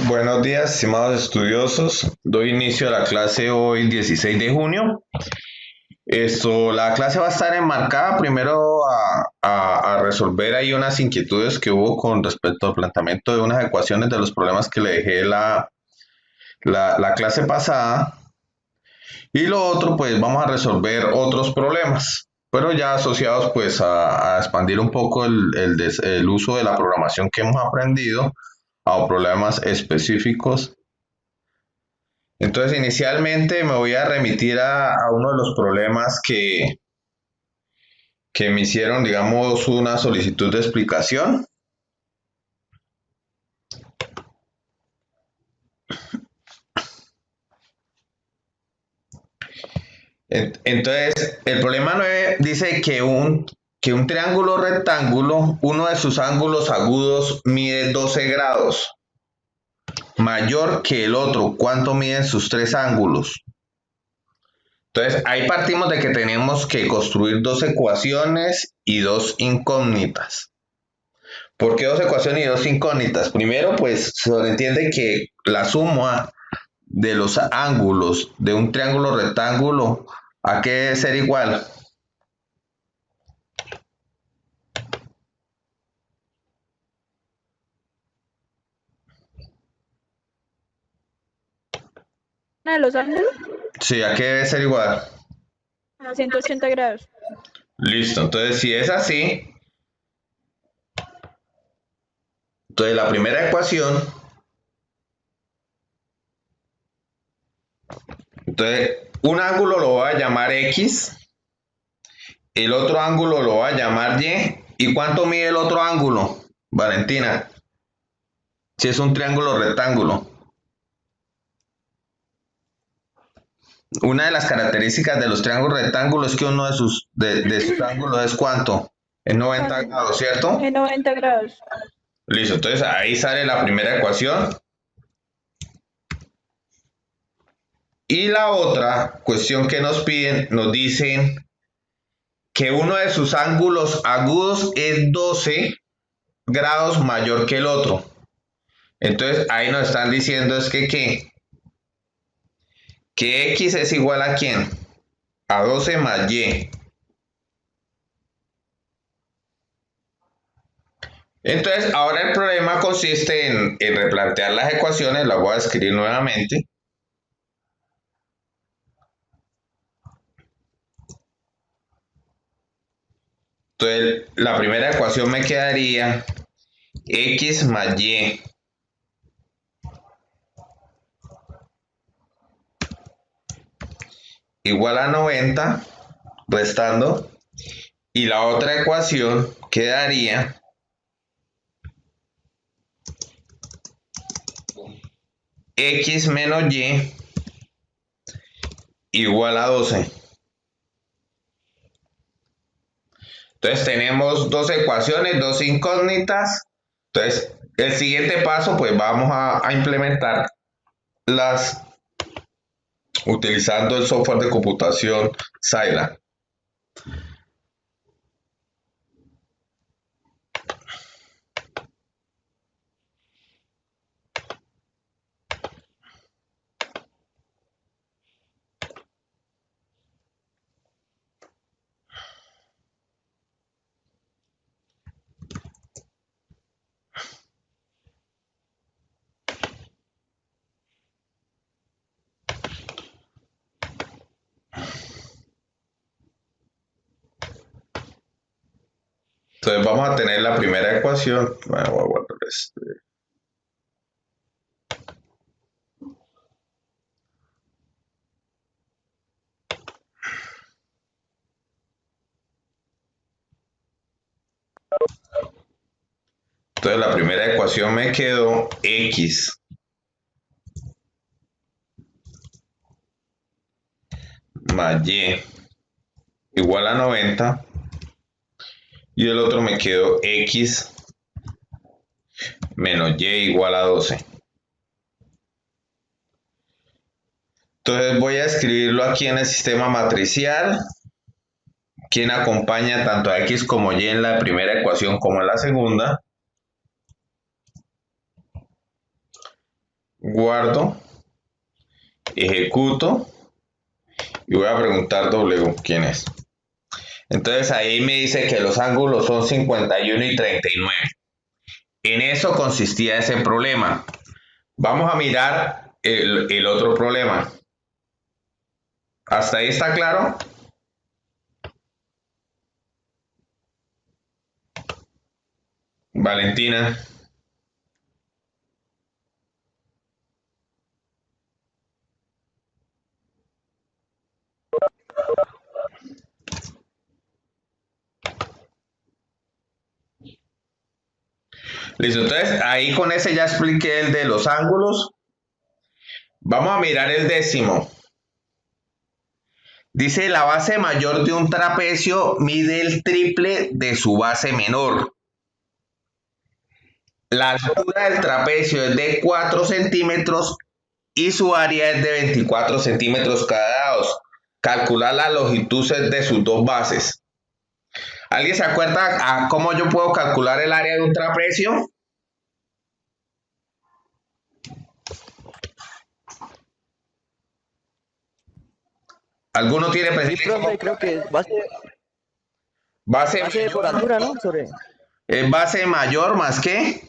Buenos días, estimados estudiosos. Doy inicio a la clase hoy, 16 de junio. La clase va a estar enmarcada primero a resolver ahí unas inquietudes que hubo con respecto al planteamiento de unas ecuaciones de los problemas que le dejé la clase pasada. Y lo otro, pues vamos a resolver otros problemas, pero ya asociados pues a expandir un poco el uso de la programación que hemos aprendido a problemas específicos. Entonces, inicialmente me voy a remitir a uno de los problemas que me hicieron, digamos, una solicitud de explicación. Entonces, el problema 9 dice que un triángulo rectángulo, uno de sus ángulos agudos mide 12 grados, mayor que el otro. ¿Cuánto miden sus tres ángulos? Entonces, ahí partimos de que tenemos que construir dos ecuaciones y dos incógnitas. ¿Por qué dos ecuaciones y dos incógnitas? Primero, pues se entiende que la suma de los ángulos de un triángulo rectángulo, ¿a qué debe ser igual? De los ángulos Sí, ¿a qué debe ser igual? a 180 grados. Listo, entonces si es así, entonces la primera ecuación, entonces un ángulo lo voy a llamar X, el otro ángulo lo voy a llamar Y. ¿Y cuánto mide el otro ángulo, Valentina? Si es un triángulo rectángulo. Una de las características de los triángulos rectángulos es que uno de sus ángulos es ¿cuánto? Es 90 grados, ¿cierto? En 90 grados. Listo, entonces ahí sale la primera ecuación. Y la otra cuestión que nos piden, nos dicen que uno de sus ángulos agudos es 12 grados mayor que el otro. Entonces ahí nos están diciendo es que X es igual ¿a quién? A 12 más Y. Entonces ahora el problema consiste en replantear las ecuaciones, las voy a escribir nuevamente. Entonces la primera ecuación me quedaría X más Y igual a 90, restando, y la otra ecuación quedaría X menos Y igual a 12. Entonces tenemos dos ecuaciones, dos incógnitas. Entonces el siguiente paso pues vamos a implementar las utilizando el software de computación Scilab. Entonces vamos a tener la primera ecuación. Bueno, voy a guardar este. Entonces la primera ecuación me quedó X más Y igual a 90 y el otro me quedó X menos Y igual a 12. Entonces voy a escribirlo aquí en el sistema matricial, quien acompaña tanto a X como Y en la primera ecuación como en la segunda. guardo, ejecuto y voy a preguntar W quién es. Entonces ahí me dice que los ángulos son 51 y 39. En eso consistía ese problema. Vamos a mirar el otro problema. ¿Hasta ahí está claro? Valentina. Listo, entonces ahí con ese ya expliqué el de los ángulos. Vamos a mirar el décimo. Dice la base mayor de un trapecio mide el triple de su base menor. La altura del trapecio es de 4 centímetros y su área es de 24 centímetros cuadrados. Calcular la longitud de sus dos bases. ¿Alguien se acuerda a cómo yo puedo calcular el área de un trapecio? ¿Alguno tiene Sí, presente cómo? profe, creo que es Base base por mayor, altura, ¿no? Sobre. es base mayor más qué?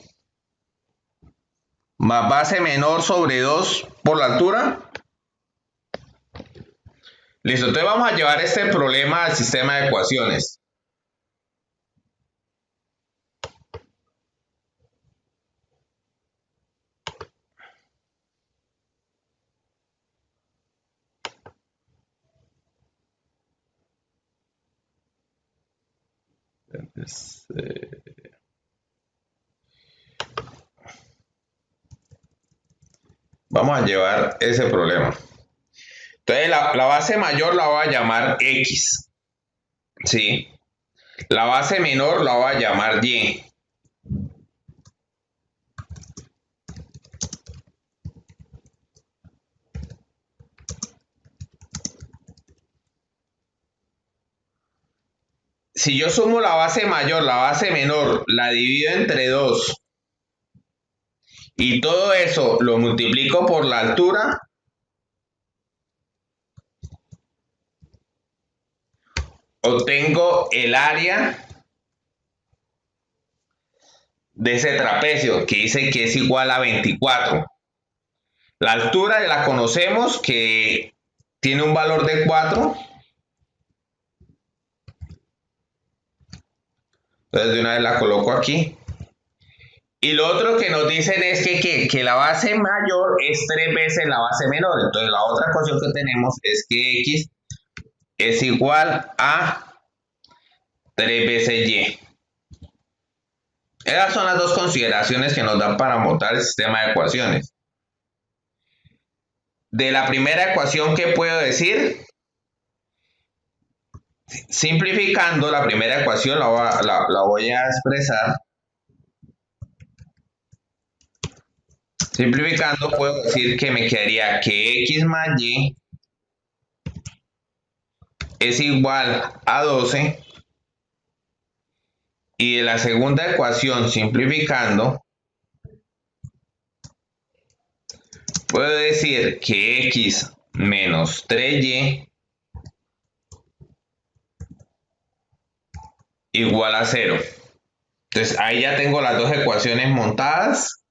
Más base menor sobre 2 por la altura. Listo, entonces vamos a llevar este problema al sistema de ecuaciones. Vamos a llevar ese problema. Entonces la base mayor la voy a llamar X. ¿Sí? La base menor la voy a llamar Y. Si yo sumo la base mayor, la base menor, la divido entre 2 y todo eso lo multiplico por la altura, obtengo el área de ese trapecio, que dice que es igual a 24. La altura la conocemos, que tiene un valor de 4. Entonces de una vez la coloco aquí. Y lo otro que nos dicen es que la base mayor es 3 veces la base menor. Entonces la otra ecuación que tenemos es que X es igual a 3 veces Y. Esas son las dos consideraciones que nos dan para montar el sistema de ecuaciones. De la primera ecuación, ¿qué puedo decir? Simplificando la primera ecuación la voy a expresar. Simplificando puedo decir que me quedaría que X más Y es igual a 12. Y de la segunda ecuación, simplificando, puedo decir que X menos 3Y igual a 0. Entonces ahí ya tengo las dos ecuaciones montadas,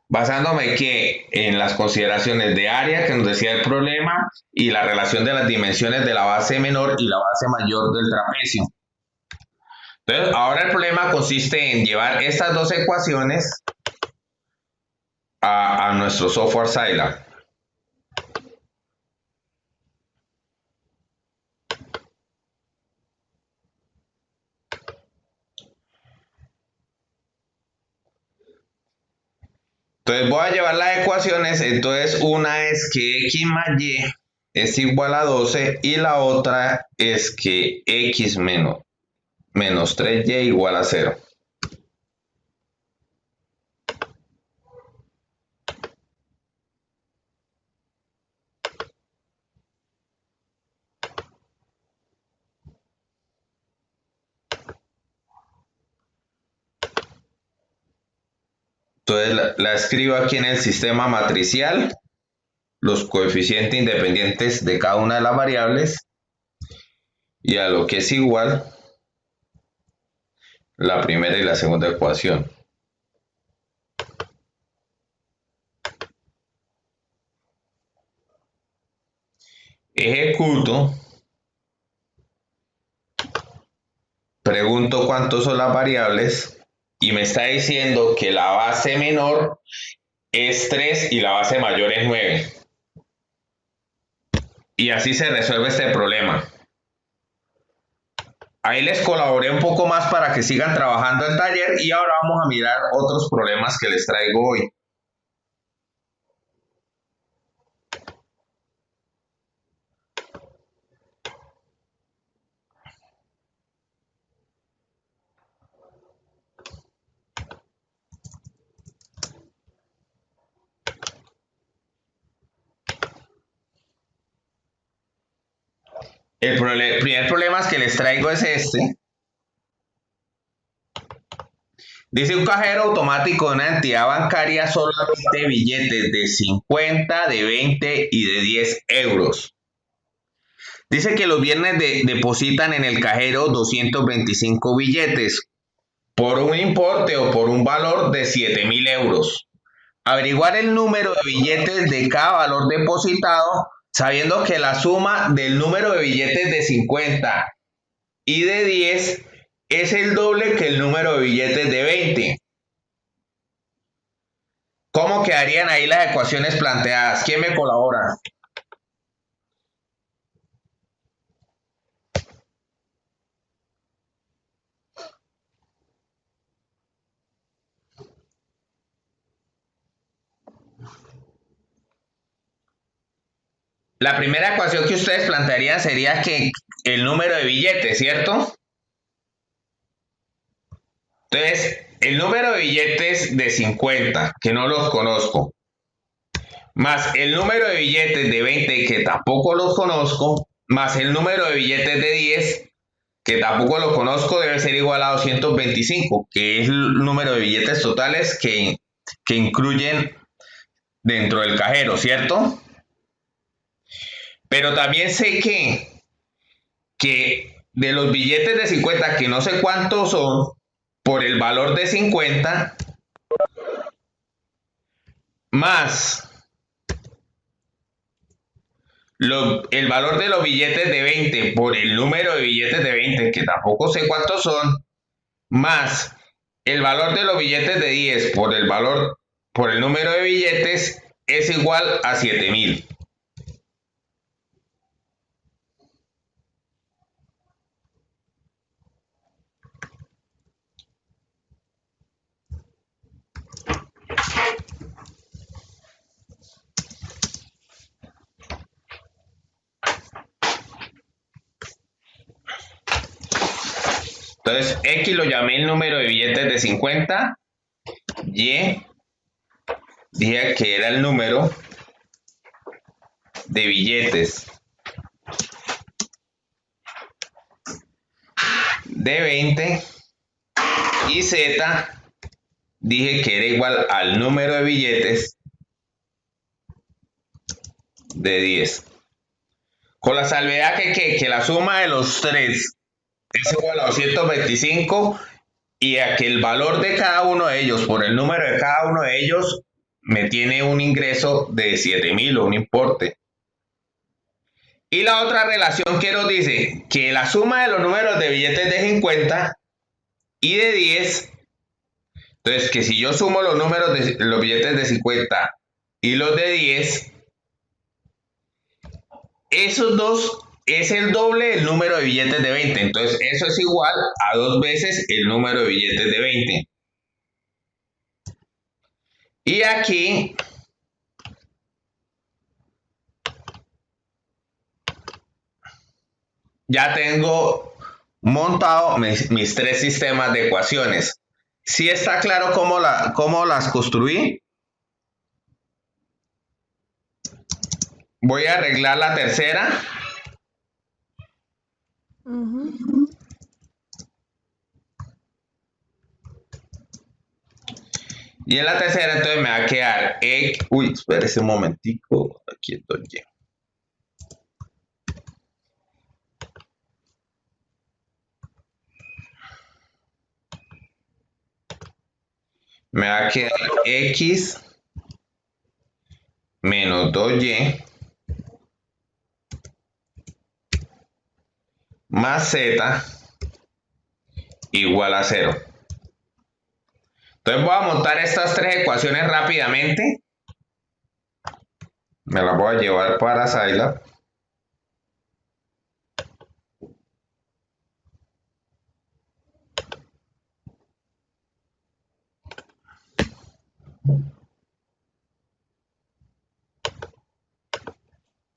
basándome que en las consideraciones de área que nos decía el problema y la relación de las dimensiones de la base menor y la base mayor del trapecio. Entonces ahora el problema consiste en llevar estas dos ecuaciones a nuestro software Scilab. Entonces voy a llevar las ecuaciones, entonces una es que X más Y es igual a 12 y la otra es que X menos 3Y igual a 0. Entonces la escribo aquí en el sistema matricial, los coeficientes independientes de cada una de las variables y a lo que es igual la primera y la segunda ecuación. Ejecuto, pregunto cuántos son las variables y me está diciendo que la base menor es 3 y la base mayor es 9. Y así se resuelve este problema. Ahí les colaboré un poco más para que sigan trabajando el taller y ahora vamos a mirar otros problemas que les traigo hoy. El primer problema que les traigo es este. Dice un cajero automático de una entidad bancaria solamente billetes de 50, de 20 y de 10 euros. Dice que los viernes depositan en el cajero 225 billetes por un importe o por un valor de 7.000 euros. Averiguar el número de billetes de cada valor depositado, sabiendo que la suma del número de billetes de 50 y de 10 es el doble que el número de billetes de 20. ¿Cómo quedarían ahí las ecuaciones planteadas? ¿Quién me colabora? La primera ecuación que ustedes plantearían sería que el número de billetes, ¿cierto? Entonces, el número de billetes de 50, que no los conozco, más el número de billetes de 20, que tampoco los conozco, más el número de billetes de 10, que tampoco los conozco, debe ser igual a 225, que es el número de billetes totales que incluyen dentro del cajero, ¿cierto? Pero también sé que de los billetes de 50, que no sé cuántos son, por el valor de 50, más el valor de los billetes de 20 por el número de billetes de 20, que tampoco sé cuántos son, más el valor de los billetes de 10 por el número de billetes, es igual a 7.000. Entonces, X lo llamé el número de billetes de 50, Y dije que era el número de billetes de 20 y Z dije que era igual al número de billetes de 10. Con la salvedad que la suma de los tres es igual a 225 y a que el valor de cada uno de ellos por el número de cada uno de ellos me tiene un ingreso de 7.000 o un importe. Y la otra relación que nos dice que la suma de los números de billetes de 50 y de 10, entonces que si yo sumo los números de los billetes de 50 y los de 10, esos dos es el doble del número de billetes de 20. Entonces eso es igual a 2 veces el número de billetes de 20. Y aquí ya tengo montado mis tres sistemas de ecuaciones. ¿Sí está claro cómo las construí? Voy a arreglar la tercera. Y en la tercera entonces me va a quedar X. Uy, espérese un momentico. Aquí estoy bien. Me va a quedar X menos 2Y más Z igual a 0. Entonces voy a montar estas tres ecuaciones rápidamente. Me las voy a llevar para Scilab.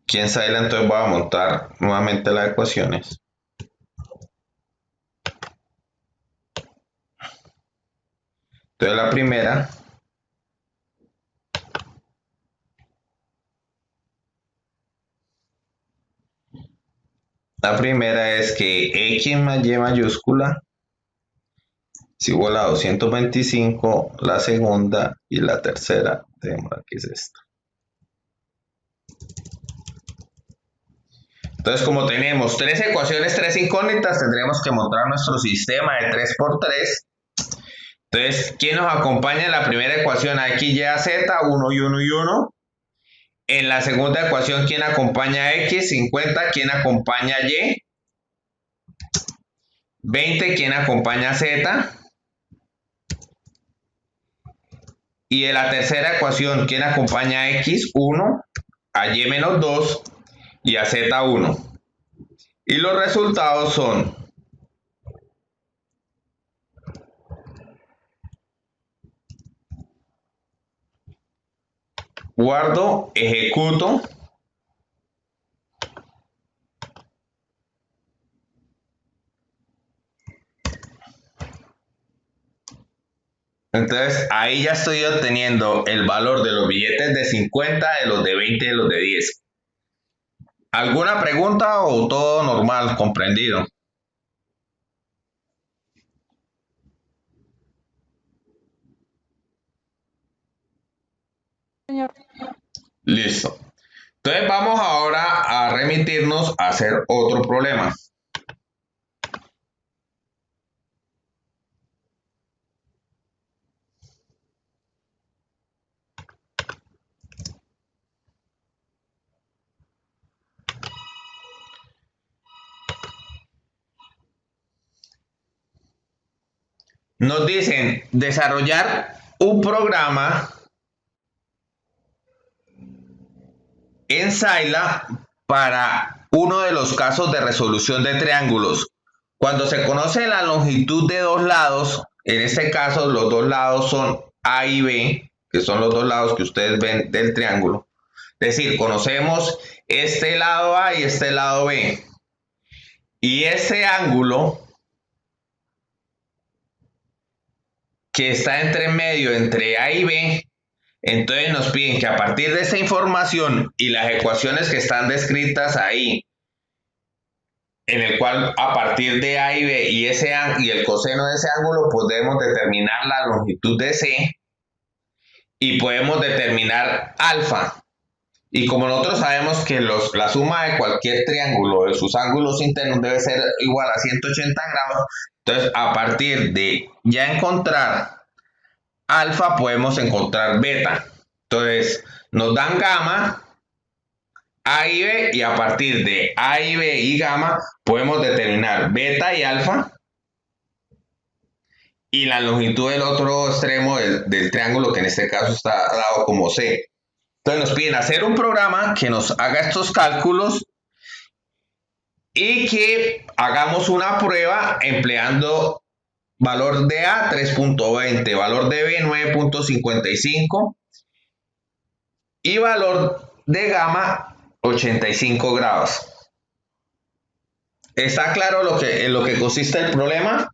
Aquí en Scilab entonces voy a montar nuevamente las ecuaciones. Entonces la primera es que X más Y mayúscula es igual a 225, la segunda y la tercera, tenemos aquí es esta. Entonces, como tenemos tres ecuaciones, tres incógnitas, tendremos que montar nuestro sistema de 3×3. Entonces, ¿quién nos acompaña en la primera ecuación? X, Y, Z, 1 y 1 y 1. En la segunda ecuación, ¿quién acompaña a X? 50. ¿Quién acompaña a Y? 20. ¿Quién acompaña a Z? Y en la tercera ecuación, ¿quién acompaña a X? 1, a Y menos 2 y a Z 1. Y los resultados son guardo, ejecuto. Entonces ahí ya estoy obteniendo el valor de los billetes de 50, de los de 20 y de los de 10. ¿Alguna pregunta o todo normal, comprendido? Señor. Listo. Entonces vamos ahora a remitirnos a hacer otro problema. Nos dicen desarrollar un programa en Scilab para uno de los casos de resolución de triángulos. Cuando se conoce la longitud de dos lados, en este caso los dos lados son A y B, que son los dos lados que ustedes ven del triángulo. Es decir, conocemos este lado A y este lado B. Y ese ángulo que está entre medio entre A y B, entonces nos piden que a partir de esa información y las ecuaciones que están descritas ahí, en el cual a partir de A y B y el coseno de ese ángulo podemos determinar la longitud de C y podemos determinar alfa. Y como nosotros sabemos que la suma de cualquier triángulo de sus ángulos internos debe ser igual a 180 grados, entonces a partir de ya encontrar alfa podemos encontrar beta. Entonces nos dan gamma, A y B, y a partir de A y B y gamma podemos determinar beta y alfa y la longitud del otro extremo del triángulo, que en este caso está dado como C. Entonces nos piden hacer un programa que nos haga estos cálculos y que hagamos una prueba empleando valor de A 3.20, valor de B 9.55 y valor de gamma 85 grados. ¿Está claro en lo que consiste el problema?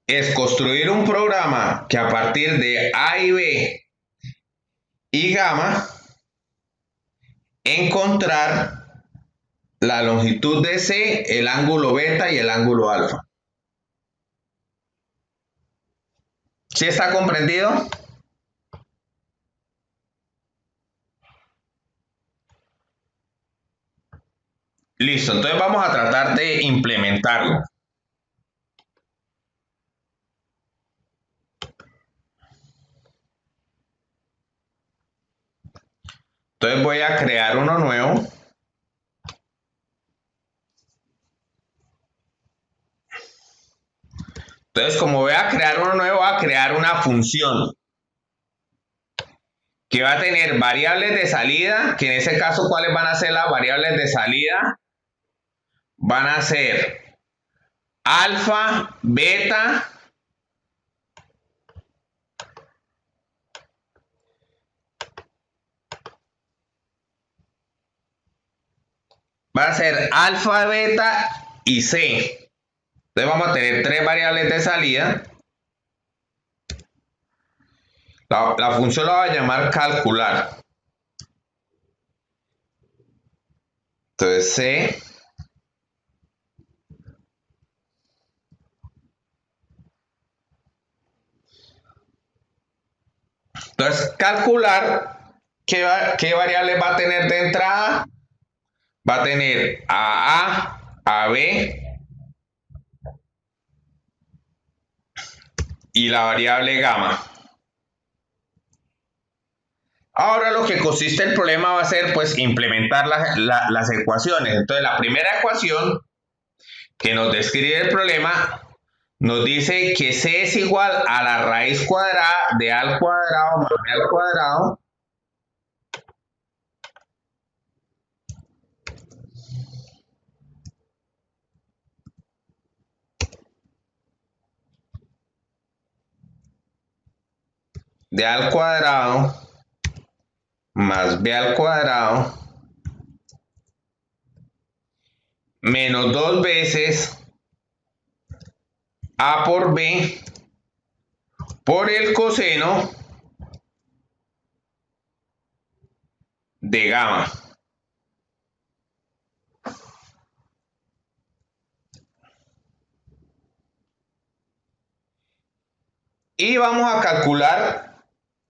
Es construir un programa que a partir de A y B y gamma encontrar la longitud de C, el ángulo beta y el ángulo alfa. ¿Sí está comprendido? Listo, entonces vamos a tratar de implementarlo. Entonces voy a crear uno nuevo. Entonces, como voy a crear uno nuevo, voy a crear una función que va a tener variables de salida, que en ese caso, ¿cuáles van a ser las variables de salida? Van a ser alfa, beta, va a ser alfa, beta y c. Entonces vamos a tener tres variables de salida. La función la voy a llamar calcular. Entonces c entonces calcular qué variables va a tener de entrada. Va a tener a b y la variable gamma. Ahora lo que consiste el problema va a ser pues implementar las ecuaciones. Entonces la primera ecuación que nos describe el problema nos dice que c es igual a la raíz cuadrada de a al cuadrado más b al cuadrado de a al cuadrado más b al cuadrado menos dos veces a por b por el coseno de gamma. Y vamos a calcular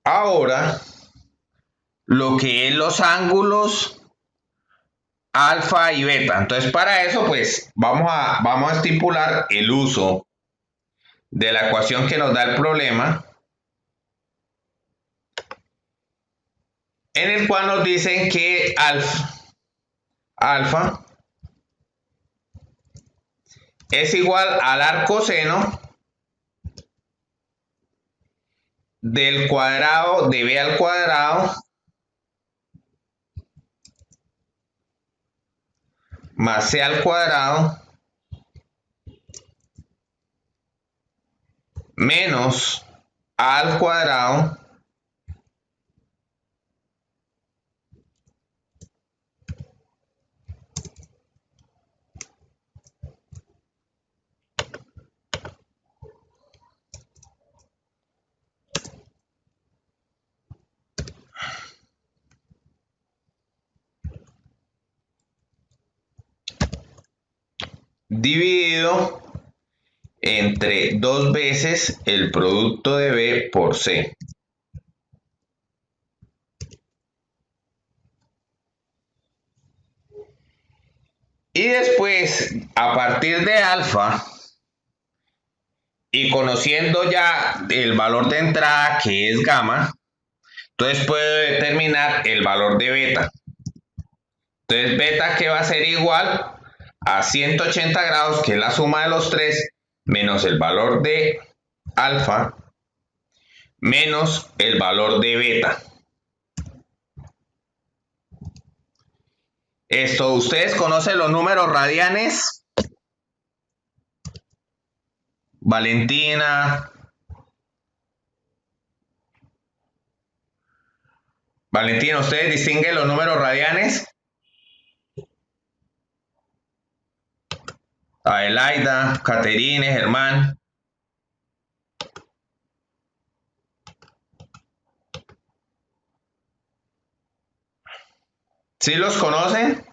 ahora lo que es los ángulos alfa y beta. Entonces para eso pues vamos a estipular el uso de la ecuación que nos da el problema, en el cual nos dicen que alfa es igual al arcoseno del cuadrado de b al cuadrado más c al cuadrado menos a al cuadrado dividido entre dos veces el producto de b por c. Y después, a partir de alfa, y conociendo ya el valor de entrada que es gamma, entonces puedo determinar el valor de beta. Entonces beta que va a ser igual a 180 grados, que es la suma de los tres, menos el valor de alfa, menos el valor de beta. Esto, ¿ustedes conocen los números radianes? Valentina. Valentina, ¿ustedes distinguen los números radianes? Adelaida, Caterine, Germán. ¿Sí los conocen?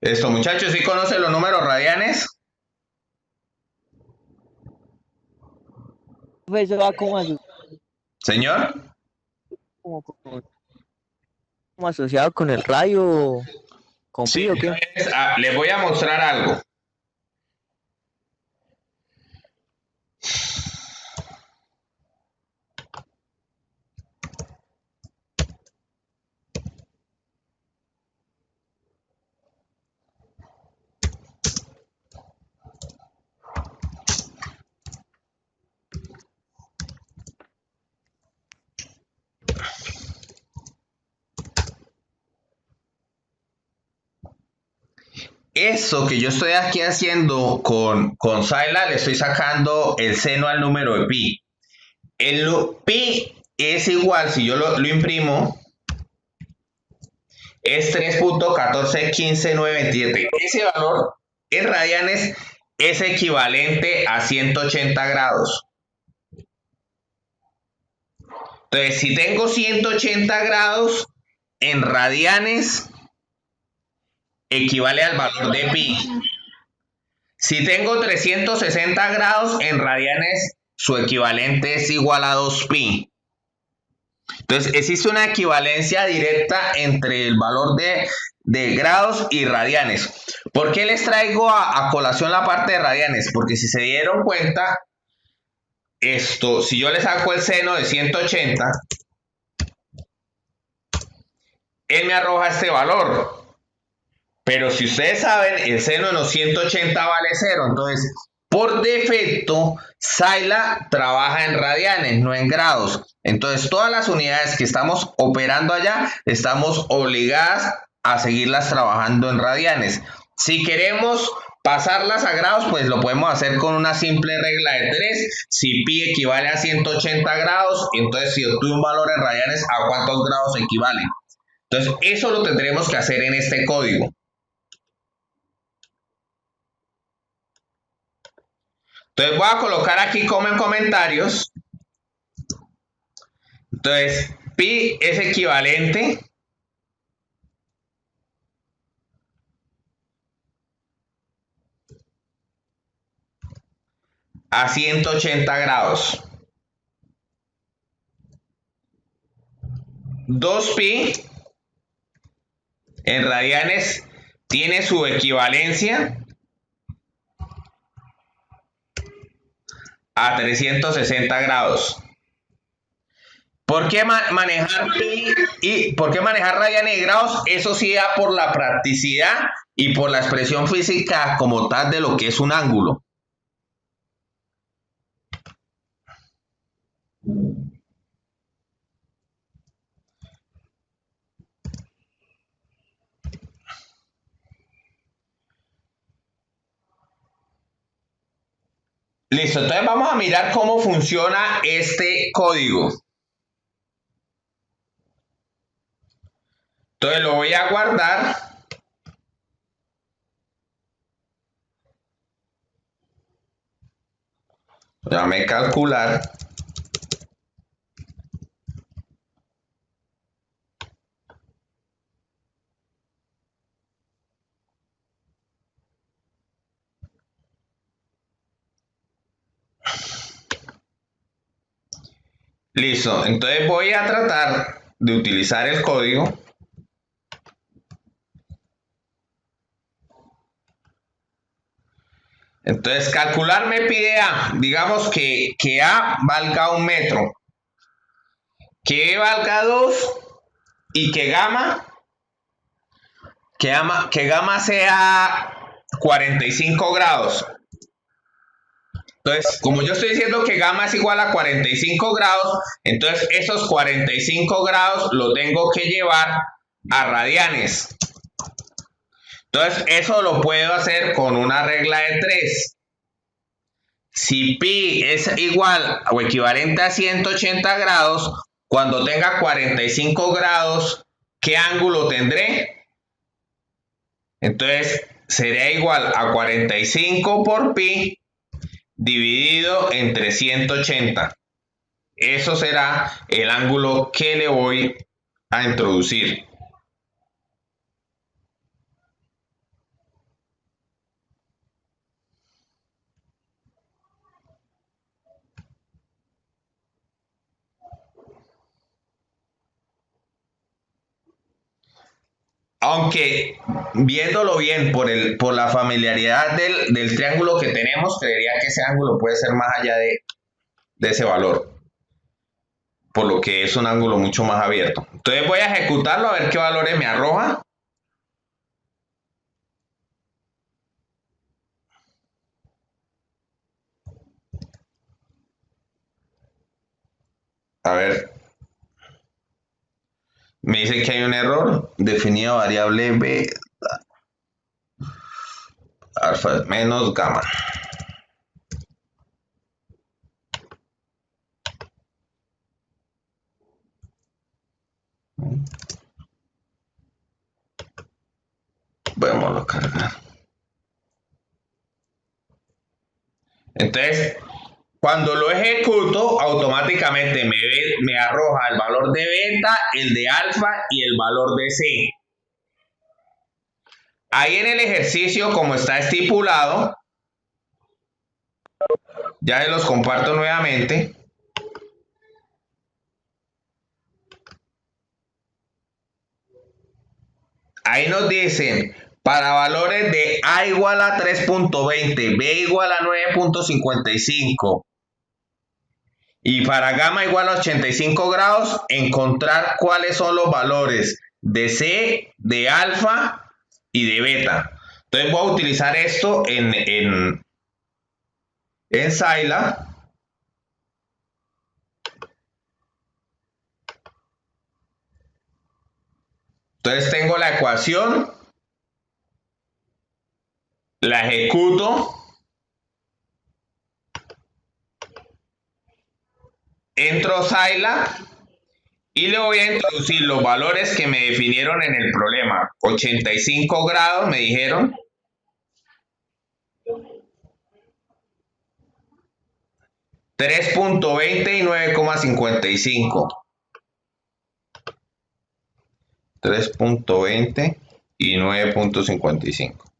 Esto, muchachos, ¿sí conocen los números radianes? Profe, eso va Señor. como, como- como asociado con el radio, con Sí, pi o qué. entonces, les voy a mostrar algo. Eso que yo estoy aquí haciendo con Saila, le estoy sacando el seno al número de pi. Pi es igual, si yo lo imprimo, es 3.1415927. Ese valor en radianes es equivalente a 180 grados. Entonces, si tengo 180 grados en radianes, equivale al valor de pi. Si tengo 360 grados en radianes, su equivalente es igual a 2pi. Entonces, existe una equivalencia directa entre el valor de grados y radianes. ¿Por qué les traigo a colación la parte de radianes? Porque si se dieron cuenta, esto, si yo le saco el seno de 180, él me arroja este valor. Pero si ustedes saben, el seno de los 180 vale 0. Entonces, por defecto, Saila trabaja en radianes, no en grados. Entonces, todas las unidades que estamos operando allá, estamos obligadas a seguirlas trabajando en radianes. Si queremos pasarlas a grados, pues lo podemos hacer con una simple regla de 3. Si pi equivale a 180 grados, entonces si obtuve un valor en radianes, ¿a cuántos grados equivale? Entonces, eso lo tendremos que hacer en este código. Entonces voy a colocar aquí como en comentarios. Entonces, pi es equivalente a 180 grados. 2pi en radianes tiene su equivalencia a 360 grados. ¿Por qué manejar pi y por qué manejar radianes y grados? Eso sí da por la practicidad y por la expresión física como tal de lo que es un ángulo. Listo, entonces vamos a mirar cómo funciona este código. Entonces lo voy a guardar. Déjame calcular. Listo, entonces voy a tratar de utilizar el código. Entonces, calcular me pide A. Digamos que A valga 1 metro, que E valga 2 y que gamma sea 45 grados. Entonces, como yo estoy diciendo que gamma es igual a 45 grados, entonces esos 45 grados lo tengo que llevar a radianes. Entonces, eso lo puedo hacer con una regla de 3. Si pi es igual o equivalente a 180 grados, cuando tenga 45 grados, ¿qué ángulo tendré? Entonces, sería igual a 45 por pi dividido entre 180. Eso será el ángulo que le voy a introducir. Aunque viéndolo bien por la familiaridad del triángulo que tenemos, creería que ese ángulo puede ser más allá de ese valor, por lo que es un ángulo mucho más abierto. Entonces voy a ejecutarlo a ver qué valores me arroja. A ver, me dice que hay un error. Definida variable b alfa menos gamma. Vamos a cargar. Entonces, cuando lo ejecuto, automáticamente me arroja el valor de beta, el de alfa y el valor de C. Ahí en el ejercicio, como está estipulado, ya se los comparto nuevamente. Ahí nos dicen, para valores de A igual a 3.20, B igual a 9.55 y para gamma igual a 85 grados, encontrar cuáles son los valores de C, de alfa y de beta. Entonces voy a utilizar esto en Scilab. Entonces tengo la ecuación, la ejecuto, entro a Scilab y le voy a introducir los valores que me definieron en el problema. 85 grados me dijeron. 3.20 y 9.55. 3.20 y 9.55.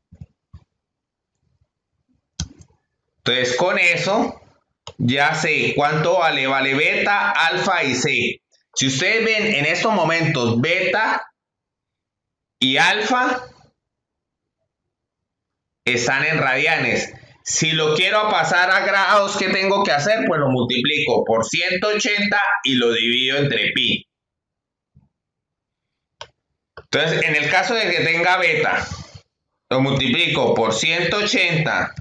Entonces con eso ya sé cuánto vale beta, alfa y C. Si ustedes ven en estos momentos beta y alfa están en radianes. Si lo quiero pasar a grados, ¿qué tengo que hacer? Pues lo multiplico por 180 y lo divido entre pi. Entonces, en el caso de que tenga beta, lo multiplico por 180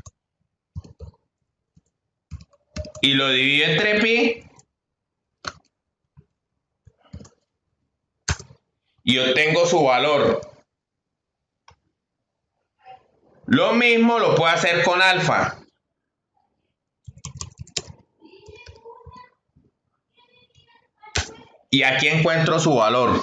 y lo divido entre pi y obtengo su valor. Lo mismo lo puedo hacer con alfa. Y aquí encuentro su valor.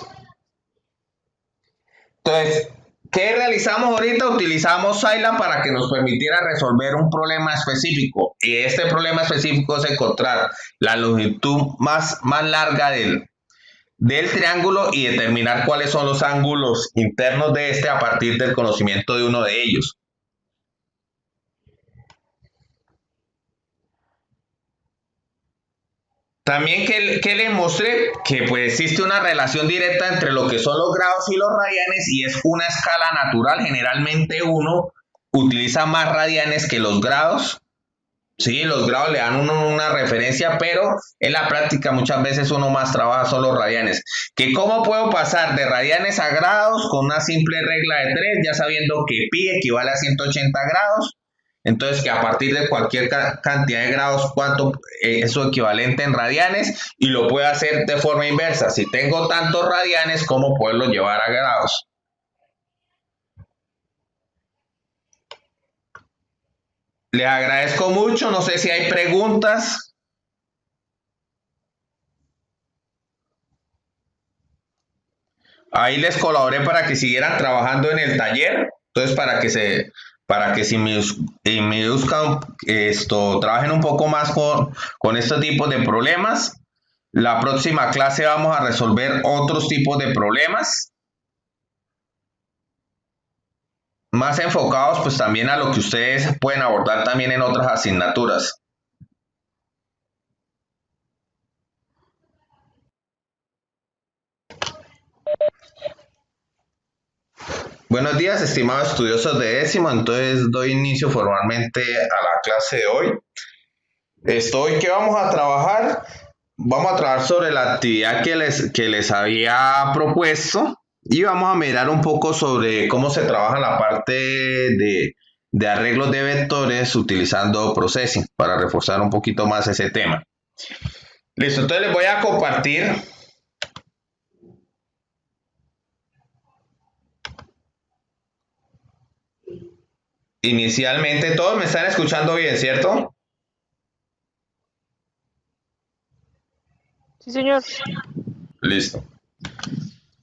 Entonces, ¿qué realizamos ahorita? Utilizamos Scilab para que nos permitiera resolver un problema específico. Y este problema específico es encontrar la longitud más larga del triángulo y determinar cuáles son los ángulos internos de este a partir del conocimiento de uno de ellos. También que les mostré que pues existe una relación directa entre lo que son los grados y los radianes y es una escala natural. Generalmente uno utiliza más radianes que los grados. Sí, los grados le dan uno una referencia, pero en la práctica muchas veces uno más trabaja son los radianes. ¿Que cómo puedo pasar de radianes a grados? Con una simple regla de 3, ya sabiendo que pi equivale a 180 grados. Entonces, que a partir de cualquier cantidad de grados, cuánto es su equivalente en radianes, y lo puedo hacer de forma inversa. Si tengo tantos radianes, ¿cómo poderlo llevar a grados? Les agradezco mucho, no sé si hay preguntas. Ahí les colaboré para que siguieran trabajando en el taller. Entonces, para que si me buscan trabajen un poco más con este tipo de problemas. La próxima clase vamos a resolver otros tipos de problemas. Más enfocados pues también a lo que ustedes pueden abordar también en otras asignaturas. Buenos días, estimados estudiosos de décimo. Entonces doy inicio formalmente a la clase de hoy. Hoy que vamos a trabajar, sobre la actividad que les había propuesto y vamos a mirar un poco sobre cómo se trabaja la parte de arreglos de vectores utilizando Processing para reforzar un poquito más ese tema. Listo, entonces les voy a compartir. Inicialmente, todos me están escuchando bien, ¿cierto? Sí, señor. Listo.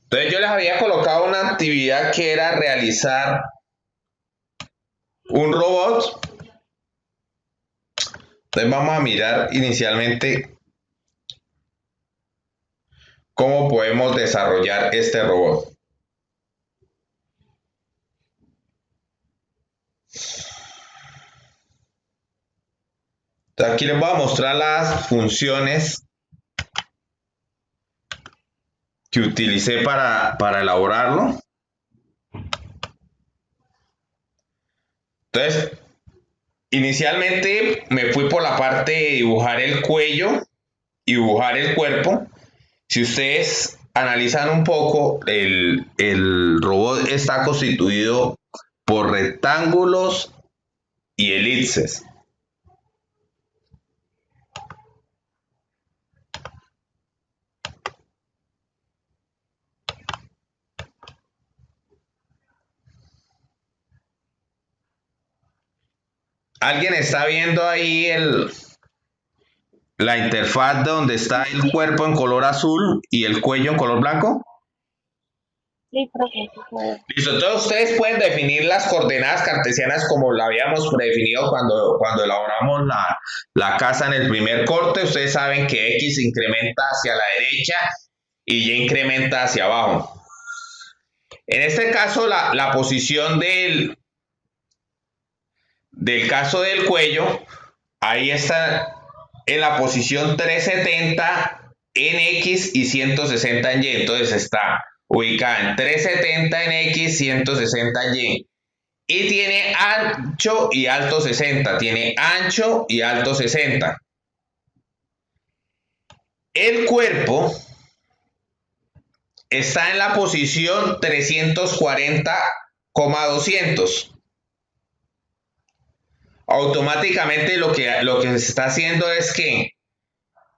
Entonces yo les había colocado una actividad que era realizar un robot. Entonces vamos a mirar inicialmente cómo podemos desarrollar este robot. Entonces aquí les voy a mostrar las funciones que utilicé para elaborarlo. Entonces, inicialmente me fui por la parte de dibujar el cuello y dibujar el cuerpo. Si ustedes analizan un poco, el robot está constituido por rectángulos y elipses. ¿Alguien está viendo ahí la interfaz donde está el cuerpo en color azul y el cuello en color blanco? Sí, profe. Listo, entonces ustedes pueden definir las coordenadas cartesianas como la habíamos predefinido cuando elaboramos la casa en el primer corte. Ustedes saben que X incrementa hacia la derecha y Y incrementa hacia abajo. En este caso, la posición del caso del cuello, ahí está en la posición 370 en X y 160 en Y. Entonces está ubicada en 370 en X, 160 en Y. Y tiene ancho y alto 60. Tiene ancho y alto 60. El cuerpo está en la posición 340,200. Automáticamente lo que se está haciendo es que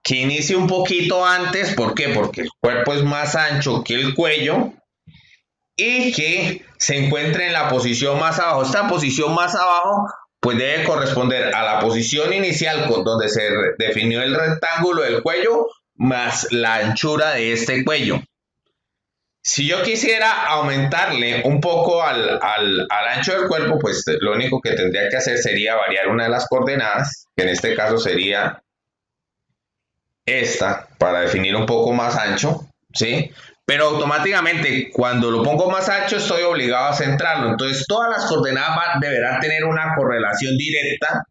inicie un poquito antes. ¿Por qué? Porque el cuerpo es más ancho que el cuello y que se encuentre en la posición más abajo. Esta posición más abajo pues debe corresponder a la posición inicial donde se definió el rectángulo del cuello más la anchura de este cuello. Si yo quisiera aumentarle un poco al ancho del cuerpo, pues lo único que tendría que hacer sería variar una de las coordenadas, que en este caso sería esta, para definir un poco más ancho, ¿sí? Pero automáticamente cuando lo pongo más ancho estoy obligado a centrarlo. Entonces todas las coordenadas deberán tener una correlación directa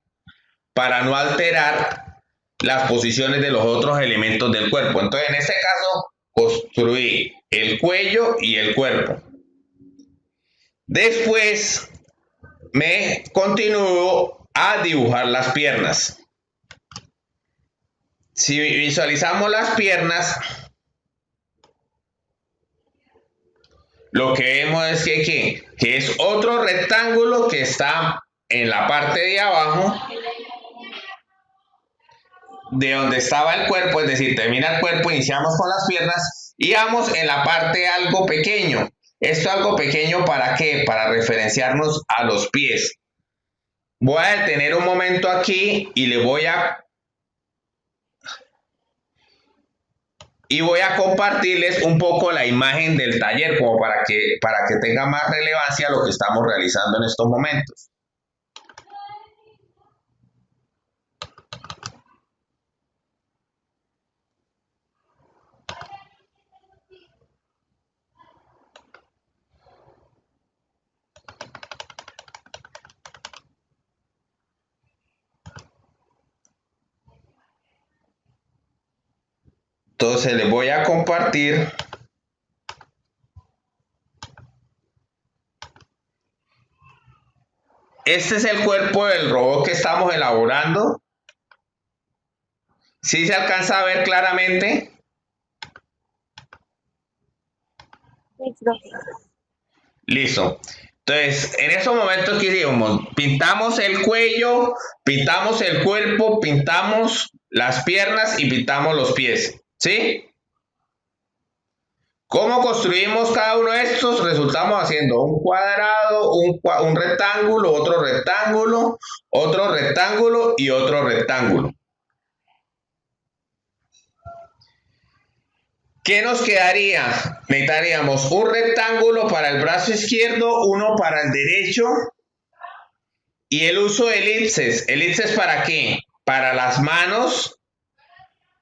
para no alterar las posiciones de los otros elementos del cuerpo. Entonces en este caso construí el cuello y el cuerpo. Después me continúo a dibujar las piernas. Si visualizamos las piernas, lo que vemos es que es otro rectángulo que está en la parte de abajo de donde estaba el cuerpo, es decir, termina el cuerpo, iniciamos con las piernas y vamos en la parte algo pequeño. Esto algo pequeño, ¿para qué? Para referenciarnos a los pies. Voy a detener un momento aquí y voy a compartirles un poco la imagen del taller como para que tenga más relevancia lo que estamos realizando en estos momentos. Entonces les voy a compartir Este es el cuerpo del robot que estamos elaborando. ¿Sí se alcanza a ver claramente? Sí, profe. Listo. Entonces, en esos momentos que hicimos, pintamos el cuello, pintamos el cuerpo, pintamos las piernas y pintamos los pies. ¿Sí? ¿Cómo construimos cada uno de estos? Resultamos haciendo un cuadrado, un rectángulo, otro rectángulo y otro rectángulo. ¿Qué nos quedaría? Necesitaríamos un rectángulo para el brazo izquierdo, uno para el derecho y el uso de elipses. ¿Elipses para qué? Para las manos,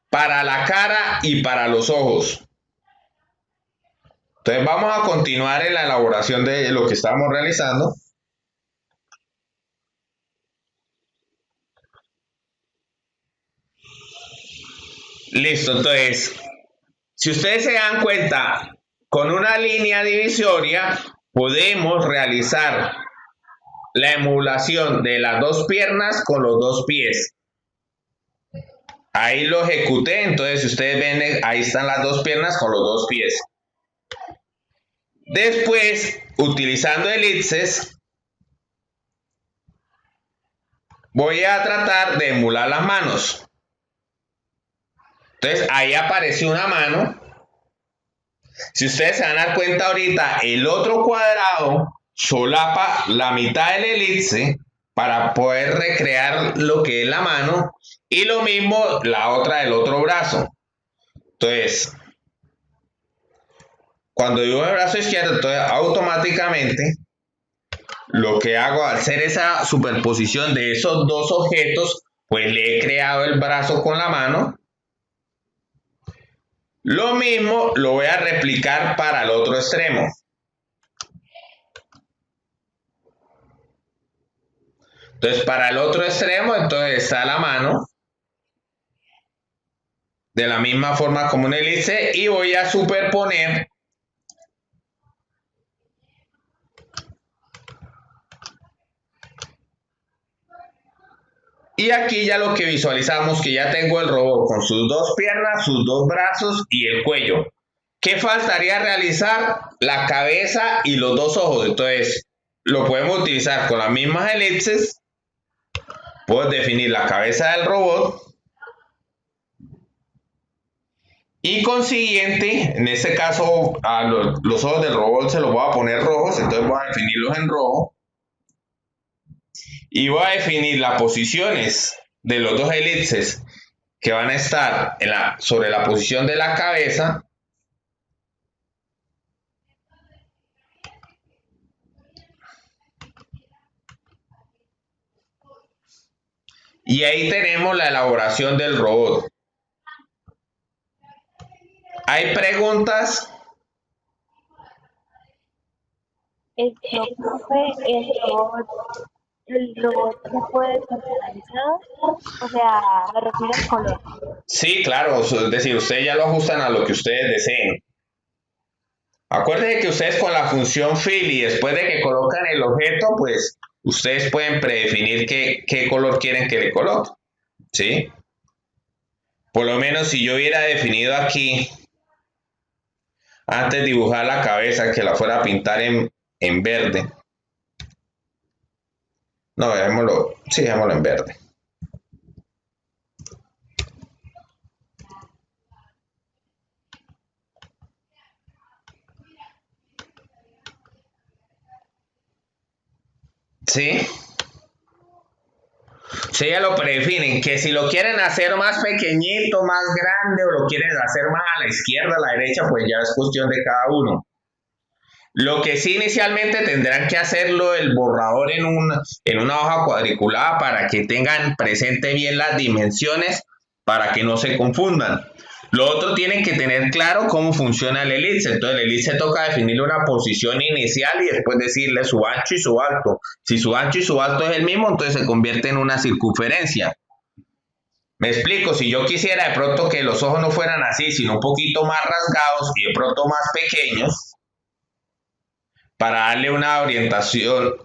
para la cara y para los ojos. Entonces vamos a continuar en la elaboración de lo que estamos realizando. Listo, entonces, si ustedes se dan cuenta, con una línea divisoria podemos realizar la emulación de las dos piernas con los dos pies. Ahí lo ejecuté, entonces si ustedes ven, ahí están las dos piernas con los dos pies. Después, utilizando elipses, voy a tratar de emular las manos. Entonces, ahí apareció una mano. Si ustedes se van a dar cuenta ahorita, el otro cuadrado solapa la mitad del elipse para poder recrear lo que es la mano y lo mismo la otra del otro brazo. Entonces, cuando digo el brazo izquierdo, entonces automáticamente lo que hago al hacer esa superposición de esos dos objetos, pues le he creado el brazo con la mano. Lo mismo lo voy a replicar para el otro extremo. Entonces, para el otro extremo, entonces está la mano. De la misma forma como un elipse. Y voy a superponer y aquí ya lo que visualizamos, que ya tengo el robot con sus dos piernas, sus dos brazos y el cuello. ¿Qué faltaría realizar? La cabeza y los dos ojos. Entonces, lo podemos utilizar con las mismas elipses. Puedo definir la cabeza del robot. Y consiguiente, en este caso, a los ojos del robot se los voy a poner rojos. Entonces voy a definirlos en rojo. Y voy a definir las posiciones de los dos elipses que van a estar sobre la posición de la cabeza. Y ahí tenemos la elaboración del robot. ¿Hay preguntas? Profe, el robot se puede personalizar, o sea, me refiero al color. Sí, claro, es decir, ustedes ya lo ajustan a lo que ustedes deseen. Acuérdense que ustedes con la función fill y después de que colocan el objeto, pues ustedes pueden predefinir qué color quieren que le coloque. ¿Sí? Por lo menos si yo hubiera definido aquí, antes de dibujar la cabeza, que la fuera a pintar en verde. No, dejémoslo, sí, dejémoslo en verde. ¿Sí? Sí, ya lo predefinen, que si lo quieren hacer más pequeñito, más grande o lo quieren hacer más a la izquierda, a la derecha, pues ya es cuestión de cada uno. Lo que sí inicialmente tendrán que hacerlo el borrador en una hoja cuadriculada para que tengan presente bien las dimensiones para que no se confundan. Lo otro tienen que tener claro cómo funciona el elipse. Entonces el elipse toca definirle una posición inicial y después decirle su ancho y su alto. Si su ancho y su alto es el mismo, entonces se convierte en una circunferencia. Me explico, si yo quisiera de pronto que los ojos no fueran así, sino un poquito más rasgados y de pronto más pequeños, para darle una orientación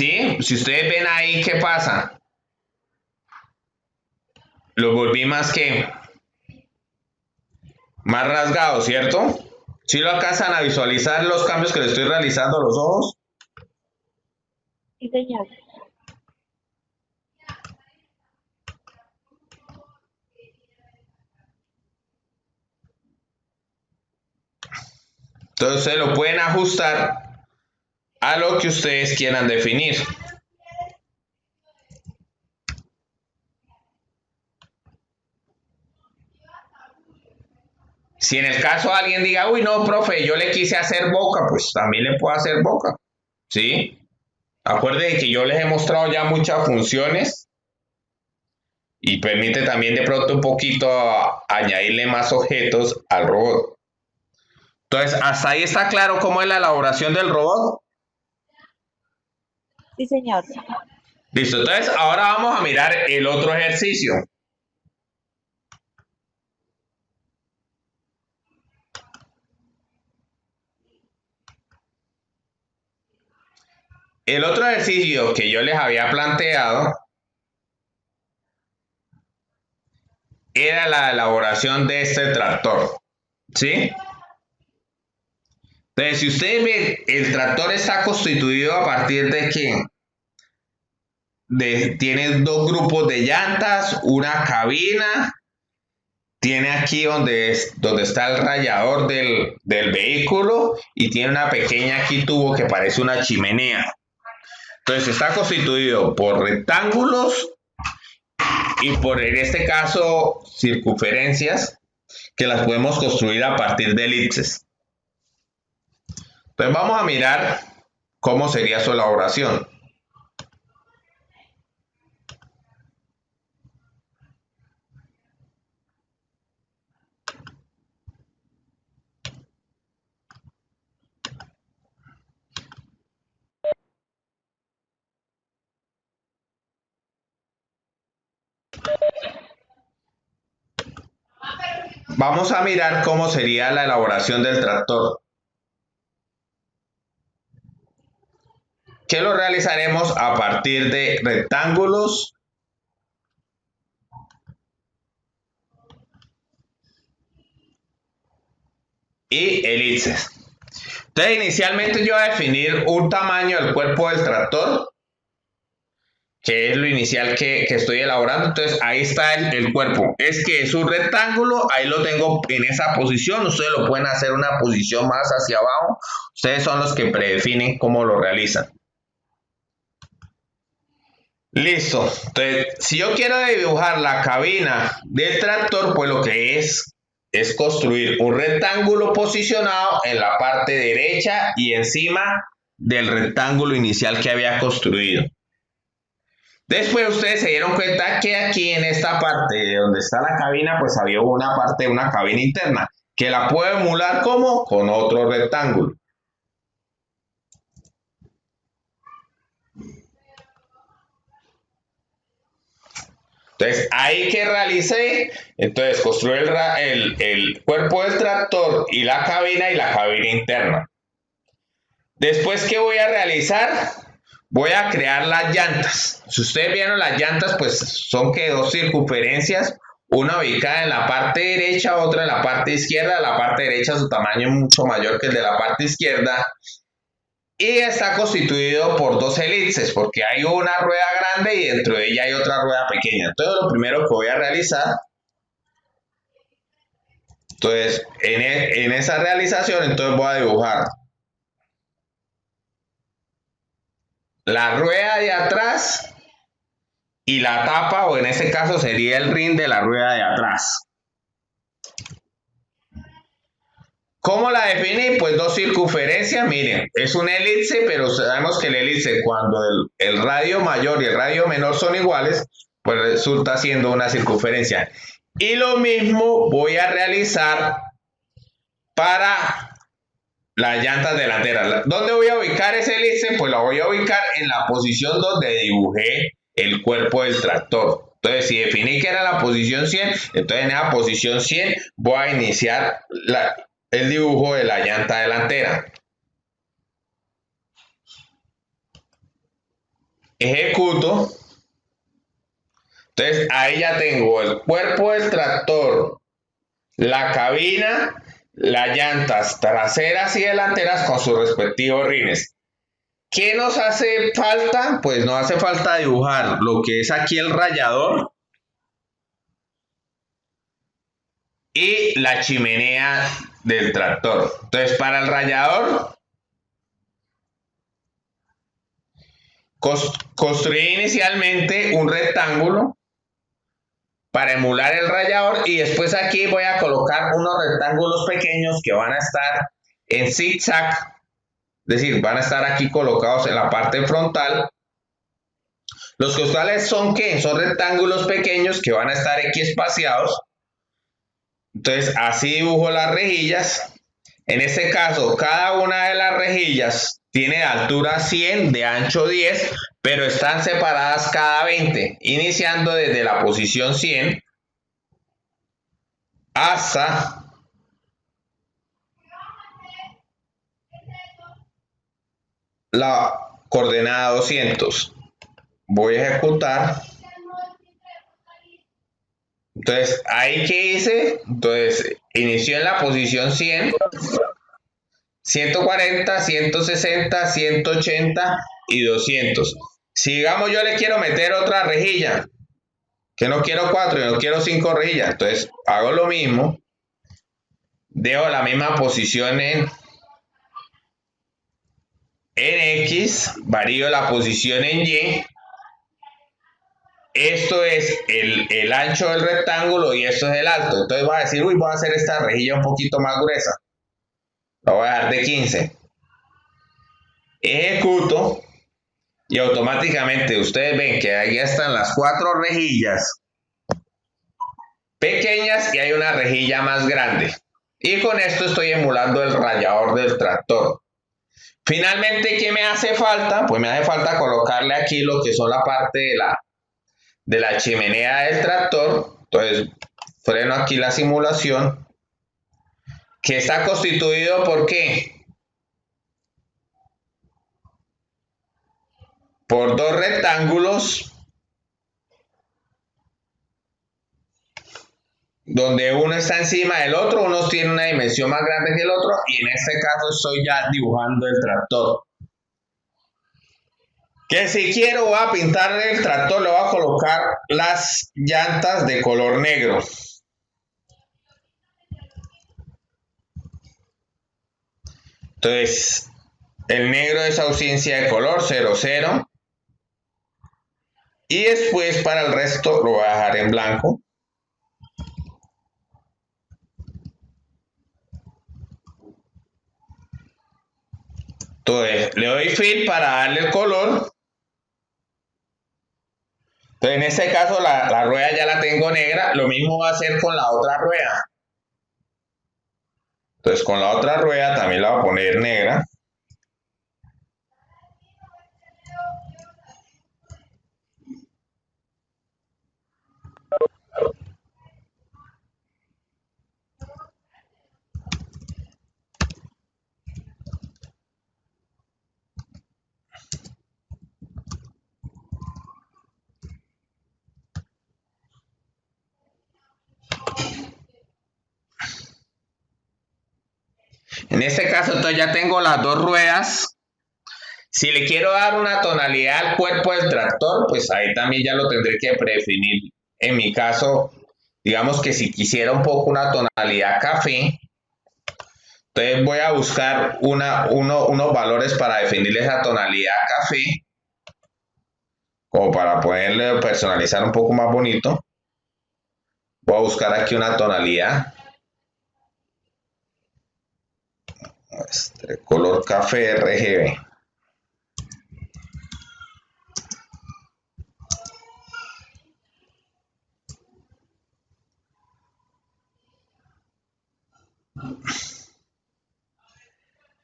¿Sí? Si ustedes ven ahí, ¿qué pasa? Lo volví más rasgado, ¿cierto? ¿Sí lo alcanzan a visualizar los cambios que le estoy realizando a los ojos? Sí, señor. Entonces ustedes lo pueden ajustar a lo que ustedes quieran definir. Si en el caso alguien diga, uy, no, profe, yo le quise hacer boca, pues también le puedo hacer boca, ¿sí? Acuérdense que yo les he mostrado ya muchas funciones y permite también de pronto un poquito añadirle más objetos al robot. Entonces, hasta ahí está claro cómo es la elaboración del robot. Sí, señor. Listo, entonces ahora vamos a mirar el otro ejercicio. El otro ejercicio que yo les había planteado era la elaboración de este tractor, ¿sí? Entonces, si ustedes ven, el tractor está constituido a partir de que tiene dos grupos de llantas, una cabina, tiene aquí donde está el radiador del vehículo y tiene una pequeña aquí tubo que parece una chimenea. Entonces está constituido por rectángulos y por, en este caso, circunferencias que las podemos construir a partir de elipses. Entonces vamos a mirar cómo sería su elaboración. Vamos a mirar cómo sería la elaboración del tractor. Que lo realizaremos a partir de rectángulos y elipses. Entonces, inicialmente yo voy a definir un tamaño del cuerpo del tractor, que es lo inicial que estoy elaborando. Entonces, ahí está el cuerpo. Es que es un rectángulo, ahí lo tengo en esa posición. Ustedes lo pueden hacer una posición más hacia abajo. Ustedes son los que predefinen cómo lo realizan. Listo. Entonces, si yo quiero dibujar la cabina del tractor, pues lo que es construir un rectángulo posicionado en la parte derecha y encima del rectángulo inicial que había construido. Después ustedes se dieron cuenta que aquí en esta parte donde está la cabina, pues había una parte de una cabina interna, que la puedo emular como con otro rectángulo. Entonces, ahí que realicé, entonces construí el cuerpo del tractor y la cabina interna. Después, ¿qué voy a realizar? Voy a crear las llantas. Si ustedes vieron las llantas, pues son que dos circunferencias, una ubicada en la parte derecha, otra en la parte izquierda. La parte derecha su tamaño es mucho mayor que el de la parte izquierda. Y está constituido por dos elipses, porque hay una rueda grande y dentro de ella hay otra rueda pequeña. Entonces, lo primero que voy a realizar, entonces, en esa realización, entonces voy a dibujar la rueda de atrás y la tapa, o en este caso sería el rin de la rueda de atrás. ¿Cómo la definí? Pues dos circunferencias, miren, es una elipse, pero sabemos que la elipse cuando el radio mayor y el radio menor son iguales, pues resulta siendo una circunferencia. Y lo mismo voy a realizar para las llantas delanteras. ¿Dónde voy a ubicar esa elipse? Pues la voy a ubicar en la posición donde dibujé el cuerpo del tractor. Entonces, si definí que era la posición 100, entonces en esa posición 100 voy a iniciar el dibujo de la llanta delantera. ejecuto. Entonces ahí ya tengo el cuerpo del tractor, la cabina, las llantas traseras y delanteras con sus respectivos rines. ¿Qué nos hace falta? Pues nos hace falta dibujar lo que es aquí el rallador y la chimenea del tractor. Entonces, para el rallador, construí inicialmente un rectángulo para emular el rallador y después aquí voy a colocar unos rectángulos pequeños que van a estar en zigzag, es decir, van a estar aquí colocados en la parte frontal. Los costales son ¿qué? Son rectángulos pequeños que van a estar aquí espaciados. Entonces así dibujo las rejillas. En este caso, cada una de las rejillas tiene de altura 100, de ancho 10, pero están separadas cada 20, iniciando desde la posición 100 hasta la coordenada 200. Voy a ejecutar. Entonces, ahí que hice, entonces inició en la posición 100, 140, 160, 180 y 200. Si digamos yo le quiero meter otra rejilla, que no quiero 4, yo no quiero 5 rejillas, entonces hago lo mismo, dejo la misma posición en X, varío la posición en Y. Esto es el ancho del rectángulo y esto es el alto. Entonces voy a decir, uy, voy a hacer esta rejilla un poquito más gruesa. La voy a dejar de 15. Ejecuto y automáticamente ustedes ven que ahí están las 4 rejillas pequeñas y hay una rejilla más grande. Y con esto estoy emulando el rallador del tractor. Finalmente, ¿qué me hace falta? Pues me hace falta colocarle aquí lo que son la parte de la chimenea del tractor. Entonces, freno aquí la simulación, que está constituido ¿por qué? Por dos rectángulos, donde uno está encima del otro, uno tiene una dimensión más grande que el otro, y en este caso estoy ya dibujando el tractor. Que si quiero voy a pintar el tractor, le voy a colocar las llantas de color negro. Entonces, el negro es ausencia de color, 00. Y después para el resto lo voy a dejar en blanco. Entonces, le doy fill para darle el color. Entonces, en este caso la rueda ya la tengo negra. Lo mismo va a hacer con la otra rueda. Entonces, con la otra rueda también la voy a poner negra. En este caso, entonces ya tengo las dos ruedas. Si le quiero dar una tonalidad al cuerpo del tractor, pues ahí también ya lo tendré que predefinir. En mi caso, digamos que si quisiera un poco una tonalidad café, entonces voy a buscar unos valores para definir esa tonalidad café, como para poderle personalizar un poco más bonito. Voy a buscar aquí una tonalidad. Color café RGB.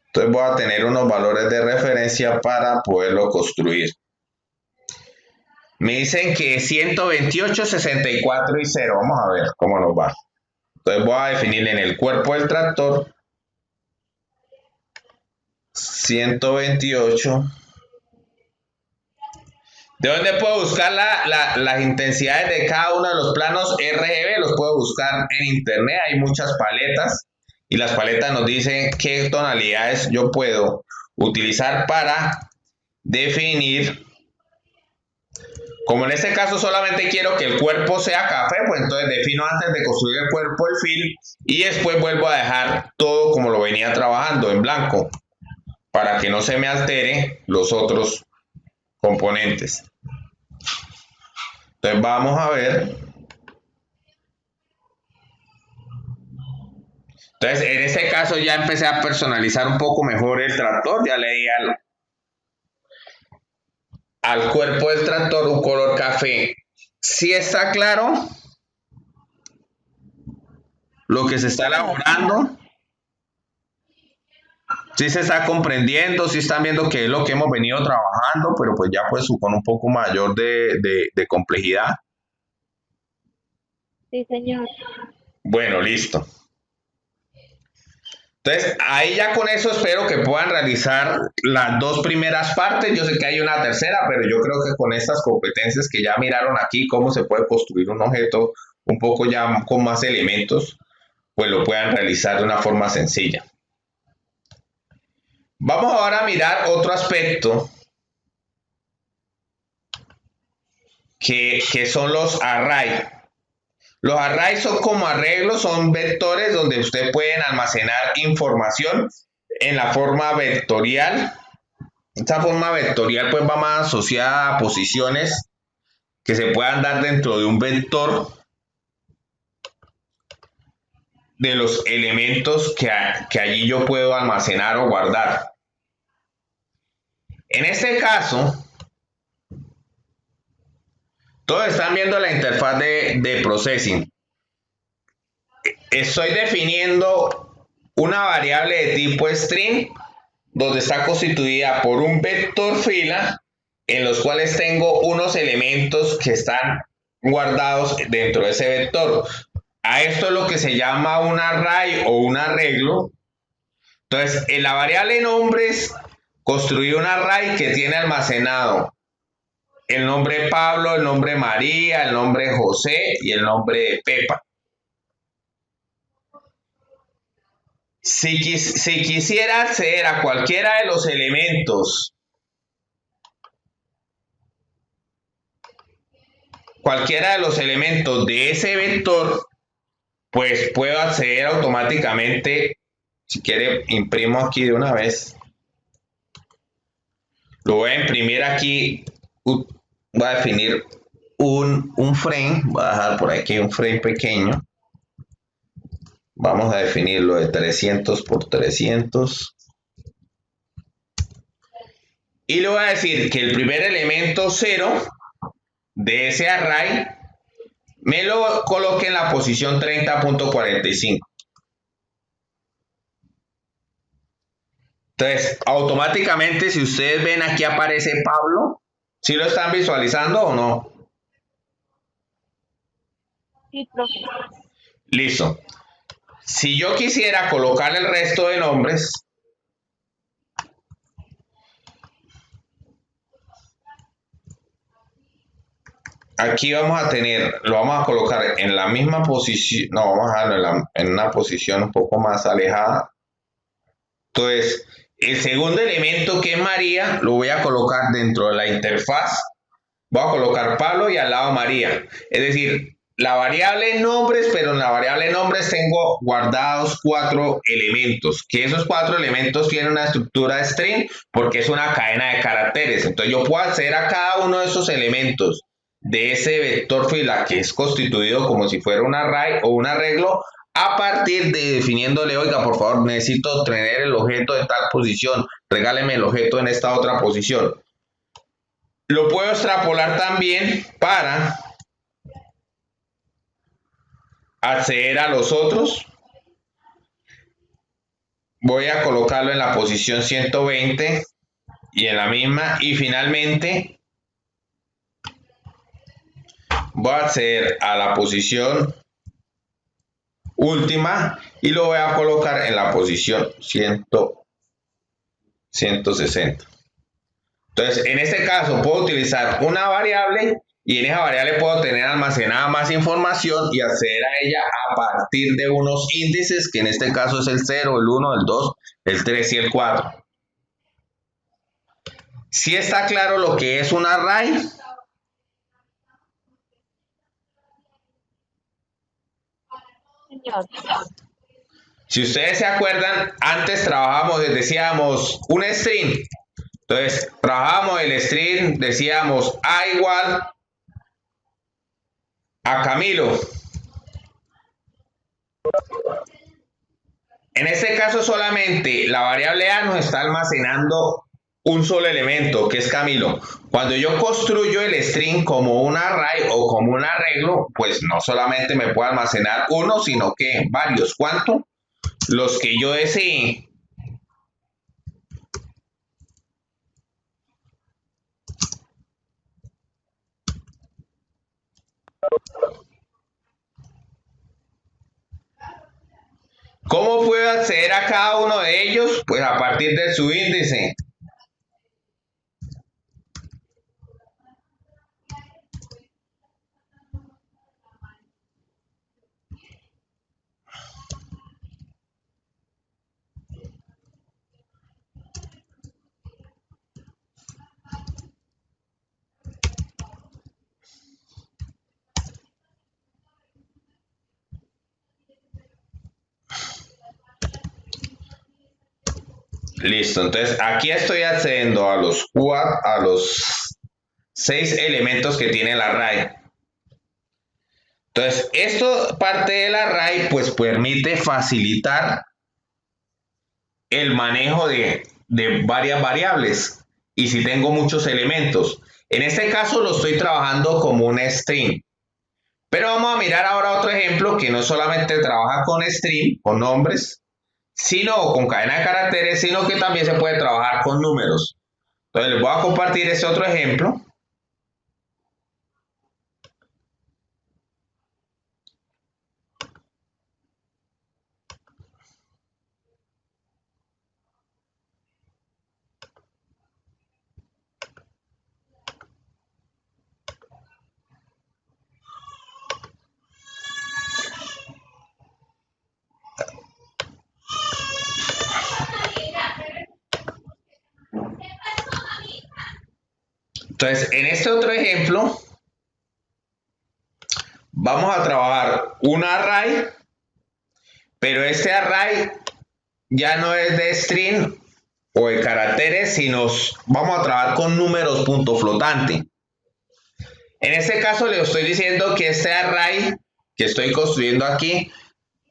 Entonces voy a tener unos valores de referencia para poderlo construir. Me dicen que 128, 64 y 0. Vamos a ver cómo nos va. Entonces voy a definir en el cuerpo del tractor 128, ¿De dónde puedo buscar las intensidades de cada uno de los planos RGB? Los puedo buscar en internet, hay muchas paletas y las paletas nos dicen qué tonalidades yo puedo utilizar para definir. Como en este caso solamente quiero que el cuerpo sea café, pues entonces defino antes de construir el cuerpo el fill y después vuelvo a dejar todo como lo venía trabajando en blanco para que no se me altere los otros componentes. Entonces vamos a ver. Entonces en este caso ya empecé a personalizar un poco mejor el tractor, ya le di al cuerpo del tractor un color café. Si está claro lo que se está elaborando, si se está comprendiendo, si están viendo que es lo que hemos venido trabajando, pero pues ya pues con un poco mayor de complejidad. Sí, señor. Bueno, listo. Entonces, ahí ya con eso espero que puedan realizar las dos primeras partes. Yo sé que hay una tercera, pero yo creo que con estas competencias que ya miraron aquí, cómo se puede construir un objeto un poco ya con más elementos, pues lo puedan realizar de una forma sencilla. Vamos ahora a mirar otro aspecto que son los arrays. Los arrays son como arreglos, son vectores donde ustedes pueden almacenar información en la forma vectorial. Esta forma vectorial pues va más asociada a posiciones que se puedan dar dentro de un vector de los elementos que allí yo puedo almacenar o guardar. En este caso, todos están viendo la interfaz de processing. Estoy definiendo una variable de tipo string donde está constituida por un vector fila en los cuales tengo unos elementos que están guardados dentro de ese vector. A esto es lo que se llama un array o un arreglo. Entonces, en la variable nombres construí un array que tiene almacenado el nombre Pablo, el nombre María, el nombre José y el nombre Pepa. Si quisiera acceder a cualquiera de los elementos, de ese vector, pues puedo acceder automáticamente. Si quiere, imprimo aquí de una vez. Lo voy a imprimir aquí. Voy a definir un frame. Voy a dejar por aquí un frame pequeño. Vamos a definirlo de 300 por 300. Y le voy a decir que el primer elemento 0 de ese array me lo coloque en la posición 30.45. Entonces, automáticamente, si ustedes ven aquí aparece Pablo, ¿sí lo están visualizando o no? Sí, profe. Listo. Si yo quisiera colocar el resto de nombres, aquí vamos a tener, lo vamos a colocar en la misma posición, no, vamos a dejarlo en una posición un poco más alejada. Entonces, el segundo elemento que es María, lo voy a colocar dentro de la interfaz. Voy a colocar Pablo y al lado María. Es decir, la variable nombres, pero en la variable nombres tengo guardados 4 elementos, que esos 4 elementos tienen una estructura string porque es una cadena de caracteres. Entonces yo puedo acceder a cada uno de esos elementos de ese vector fila que es constituido como si fuera un array o un arreglo a partir de definiéndole, oiga, por favor, necesito tener el objeto de tal posición, regáleme el objeto en esta otra posición. Lo puedo extrapolar también para acceder a los otros. Voy a colocarlo en la posición 120 y en la misma. Y finalmente voy a acceder a la posición última y lo voy a colocar en la posición 160. Entonces Entonces, en este caso puedo utilizar una variable y en esa variable puedo tener almacenada más información y acceder a ella a partir de unos índices, que en este caso es el 0, el 1, el 2, el 3 y el 4. ¿Sí está claro lo que es un array? Señor. Si ustedes se acuerdan, antes trabajábamos, decíamos un string. Entonces, trabajábamos el string, decíamos A igual a Camilo. En este caso solamente la variable A nos está almacenando un solo elemento, que es Camilo. Cuando yo construyo el string como un array o como un arreglo, pues no solamente me puede almacenar uno, sino que varios. ¿Cuánto? Los que yo desee. ¿Cómo puedo acceder a cada uno de ellos? Pues a partir de su índice. Listo, entonces aquí estoy accediendo a los 6 elementos que tiene el array. Entonces, esto parte del array pues permite facilitar el manejo de varias variables y si tengo muchos elementos. En este caso lo estoy trabajando como un string. Pero vamos a mirar ahora otro ejemplo que no solamente trabaja con string, con nombres, sino con cadena de caracteres, sino que también se puede trabajar con números. Entonces les voy a compartir este otro ejemplo. Entonces, en este otro ejemplo, vamos a trabajar un array, pero este array ya no es de string o de caracteres, sino vamos a trabajar con números punto flotante. En este caso le estoy diciendo que este array que estoy construyendo aquí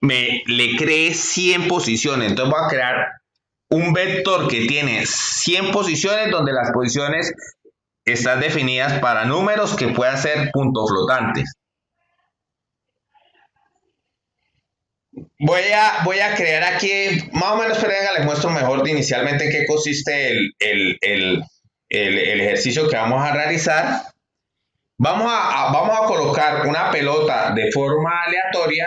le cree 100 posiciones. Entonces voy a crear un vector que tiene 100 posiciones donde las posiciones están definidas para números que puedan ser puntos flotantes. Voy a crear aquí, más o menos, pero venga, les muestro mejor inicialmente en qué consiste el ejercicio que vamos a realizar. Vamos a colocar una pelota de forma aleatoria.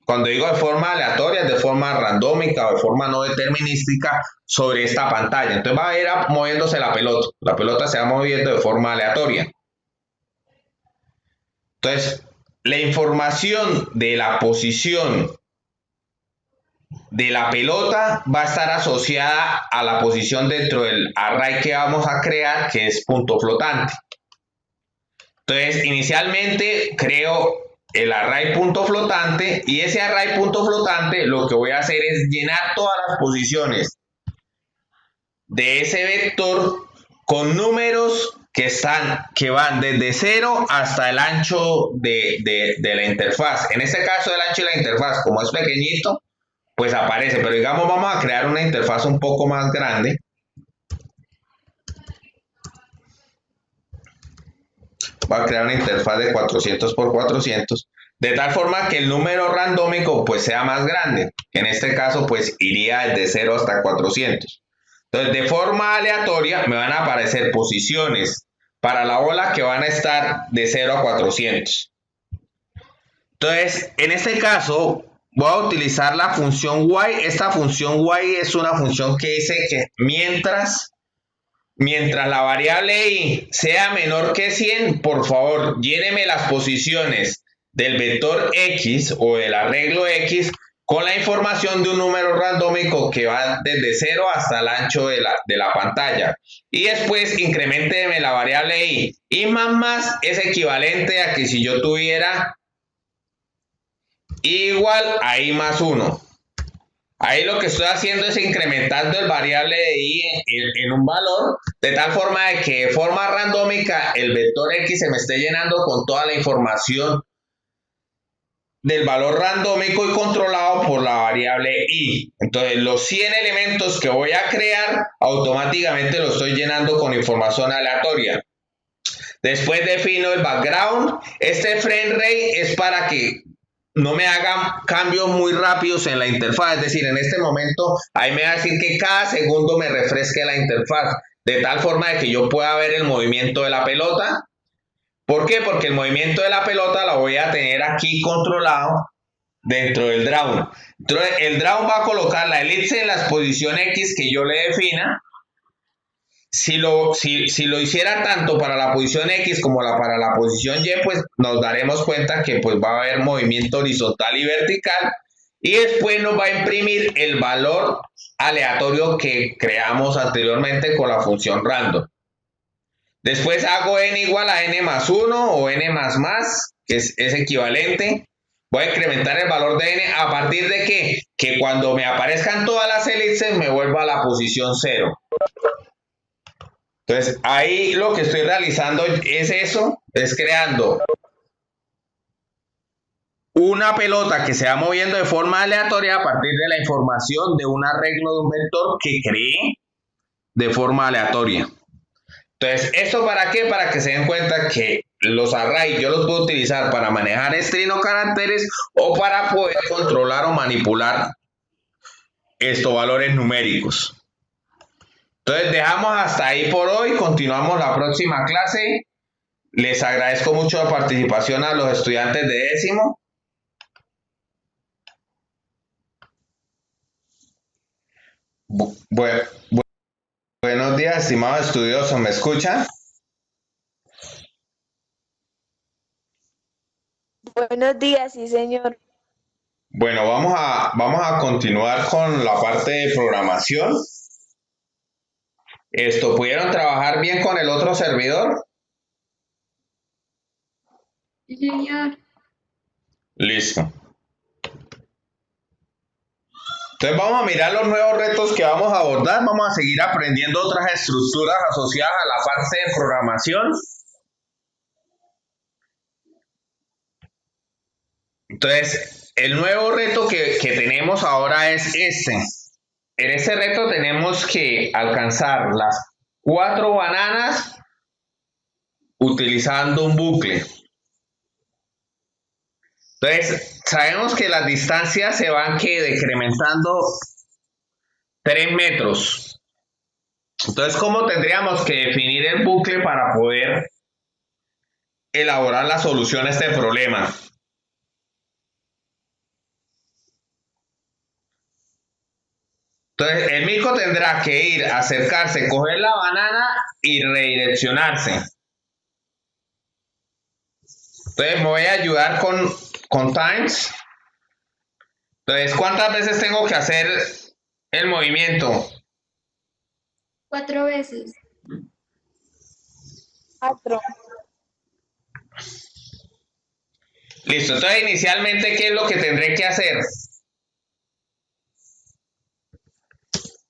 Cuando digo de forma aleatoria, de forma randómica o de forma no determinística sobre esta pantalla. Entonces va a ir moviéndose la pelota. La pelota se va moviendo de forma aleatoria. Entonces, la información de la posición de la pelota va a estar asociada a la posición dentro del array que vamos a crear, que es punto flotante. Entonces, inicialmente creo el array punto flotante y ese array punto flotante lo que voy a hacer es llenar todas las posiciones de ese vector con números que van desde 0 hasta el ancho de la interfaz. En este caso el ancho de la interfaz, como es pequeñito, pues aparece, pero digamos vamos a crear una interfaz un poco más grande. Voy a crear una interfaz de 400 por 400, de tal forma que el número randómico pues sea más grande. En este caso pues iría desde 0 hasta 400. Entonces de forma aleatoria me van a aparecer posiciones para la bola que van a estar de 0 a 400. Entonces en este caso voy a utilizar la función y. Esta función y es una función que dice que mientras mientras la variable i sea menor que 100, por favor, lléneme las posiciones del vector x o del arreglo x con la información de un número randómico que va desde 0 hasta el ancho de la pantalla. Y después incrementeme la variable i. I más es equivalente a que si yo tuviera igual a i más 1. Ahí lo que estoy haciendo es incrementando el variable de i en un valor, de tal forma de que de forma randómica el vector x se me esté llenando con toda la información del valor randómico y controlado por la variable i. Entonces los 100 elementos que voy a crear automáticamente los estoy llenando con información aleatoria. Después defino el background. Este frame rate es para que no me hagan cambios muy rápidos en la interfaz. Es decir, en este momento ahí me va a decir que cada segundo me refresque la interfaz, de tal forma de que yo pueda ver el movimiento de la pelota. ¿Por qué? Porque el movimiento de la pelota lo voy a tener aquí controlado dentro del drawn. Entonces, el drawn va a colocar la elipse en la posición X que yo le defina. Si lo hiciera tanto para la posición X como para la posición Y, pues nos daremos cuenta que pues va a haber movimiento horizontal y vertical. Y después nos va a imprimir el valor aleatorio que creamos anteriormente con la función random. Después hago n igual a n más 1 o n más, que es equivalente. Voy a incrementar el valor de n a partir de que cuando me aparezcan todas las elipses me vuelva a la posición 0. Entonces ahí lo que estoy realizando es eso, es creando una pelota que se va moviendo de forma aleatoria a partir de la información de un arreglo de un vector que creé de forma aleatoria. Entonces, ¿esto para qué? Para que se den cuenta que los arrays yo los puedo utilizar para manejar string o caracteres o para poder controlar o manipular estos valores numéricos. Entonces, dejamos hasta ahí por hoy. Continuamos la próxima clase. Les agradezco mucho la participación a los estudiantes de décimo. Buenos días, estimados estudiosos. ¿Me escuchan? Buenos días, sí, señor. Bueno, vamos a continuar con la parte de programación. ¿Pudieron trabajar bien con el otro servidor? Sí, señor. Listo. Entonces vamos a mirar los nuevos retos que vamos a abordar. Vamos a seguir aprendiendo otras estructuras asociadas a la parte de programación. Entonces, el nuevo reto que tenemos ahora es este. En este reto tenemos que alcanzar las 4 bananas utilizando un bucle. Entonces, sabemos que las distancias se van decrementando 3 metros. Entonces, ¿cómo tendríamos que definir el bucle para poder elaborar la solución a este problema? Entonces, el mico tendrá que ir, acercarse, coger la banana y redireccionarse. Entonces, me voy a ayudar con times. Entonces, ¿cuántas veces tengo que hacer el movimiento? 4 veces. 4. Listo. Entonces, inicialmente, ¿qué es lo que tendré que hacer?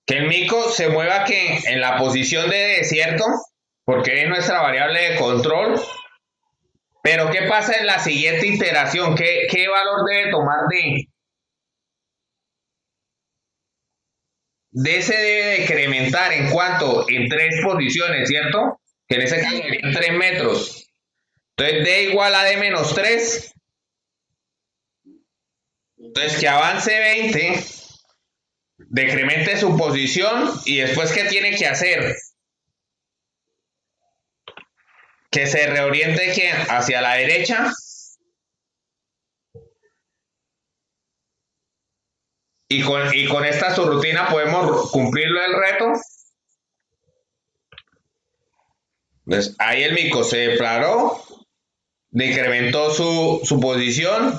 Que el mico se mueva en la posición de desierto, porque es nuestra variable de control. Pero ¿qué pasa en la siguiente iteración? ¿Qué valor debe tomar ese debe decrementar en cuanto en 3 posiciones, ¿cierto? Que en ese caso serían 3 metros. Entonces d igual a d menos 3. Entonces que avance 20. Decremente su posición y después ¿qué tiene que hacer? Que se reoriente hacia la derecha y con esta subrutina podemos cumplirlo el reto. Entonces, ahí el mico se deflaró, decrementó su posición.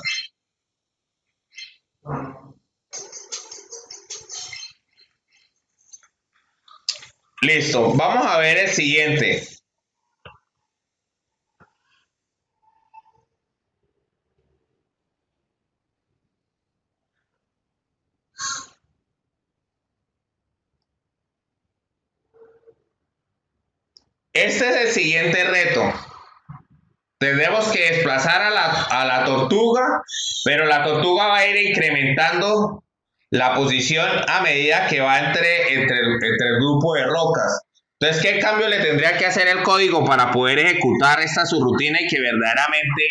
Listo, vamos a ver el siguiente. Este es el siguiente reto. Tendremos que desplazar a la tortuga, pero la tortuga va a ir incrementando la posición a medida que va entre el grupo de rocas. Entonces, ¿qué cambio le tendría que hacer el código para poder ejecutar esta subrutina y que verdaderamente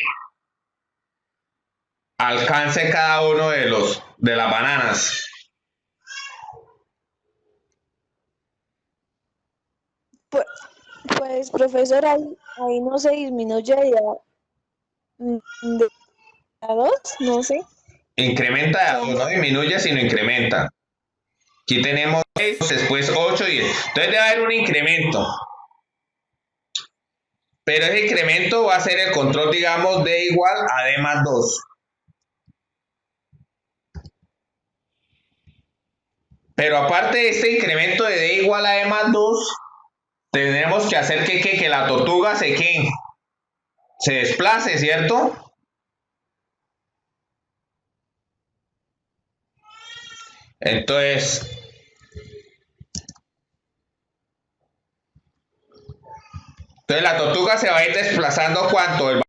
alcance cada uno de las bananas? Pues, profesor, ahí no se disminuye a 2, no sé. Incrementa de a 2, no disminuye, sino incrementa. Aquí tenemos 6, después 8 y 10. Entonces debe haber un incremento. Pero ese incremento va a ser el control, digamos, d igual a d más 2. Pero aparte de este incremento de d igual a d más 2, tendremos que hacer que la tortuga se desplace, ¿cierto? Entonces, la tortuga se va a ir desplazando ¿cuánto?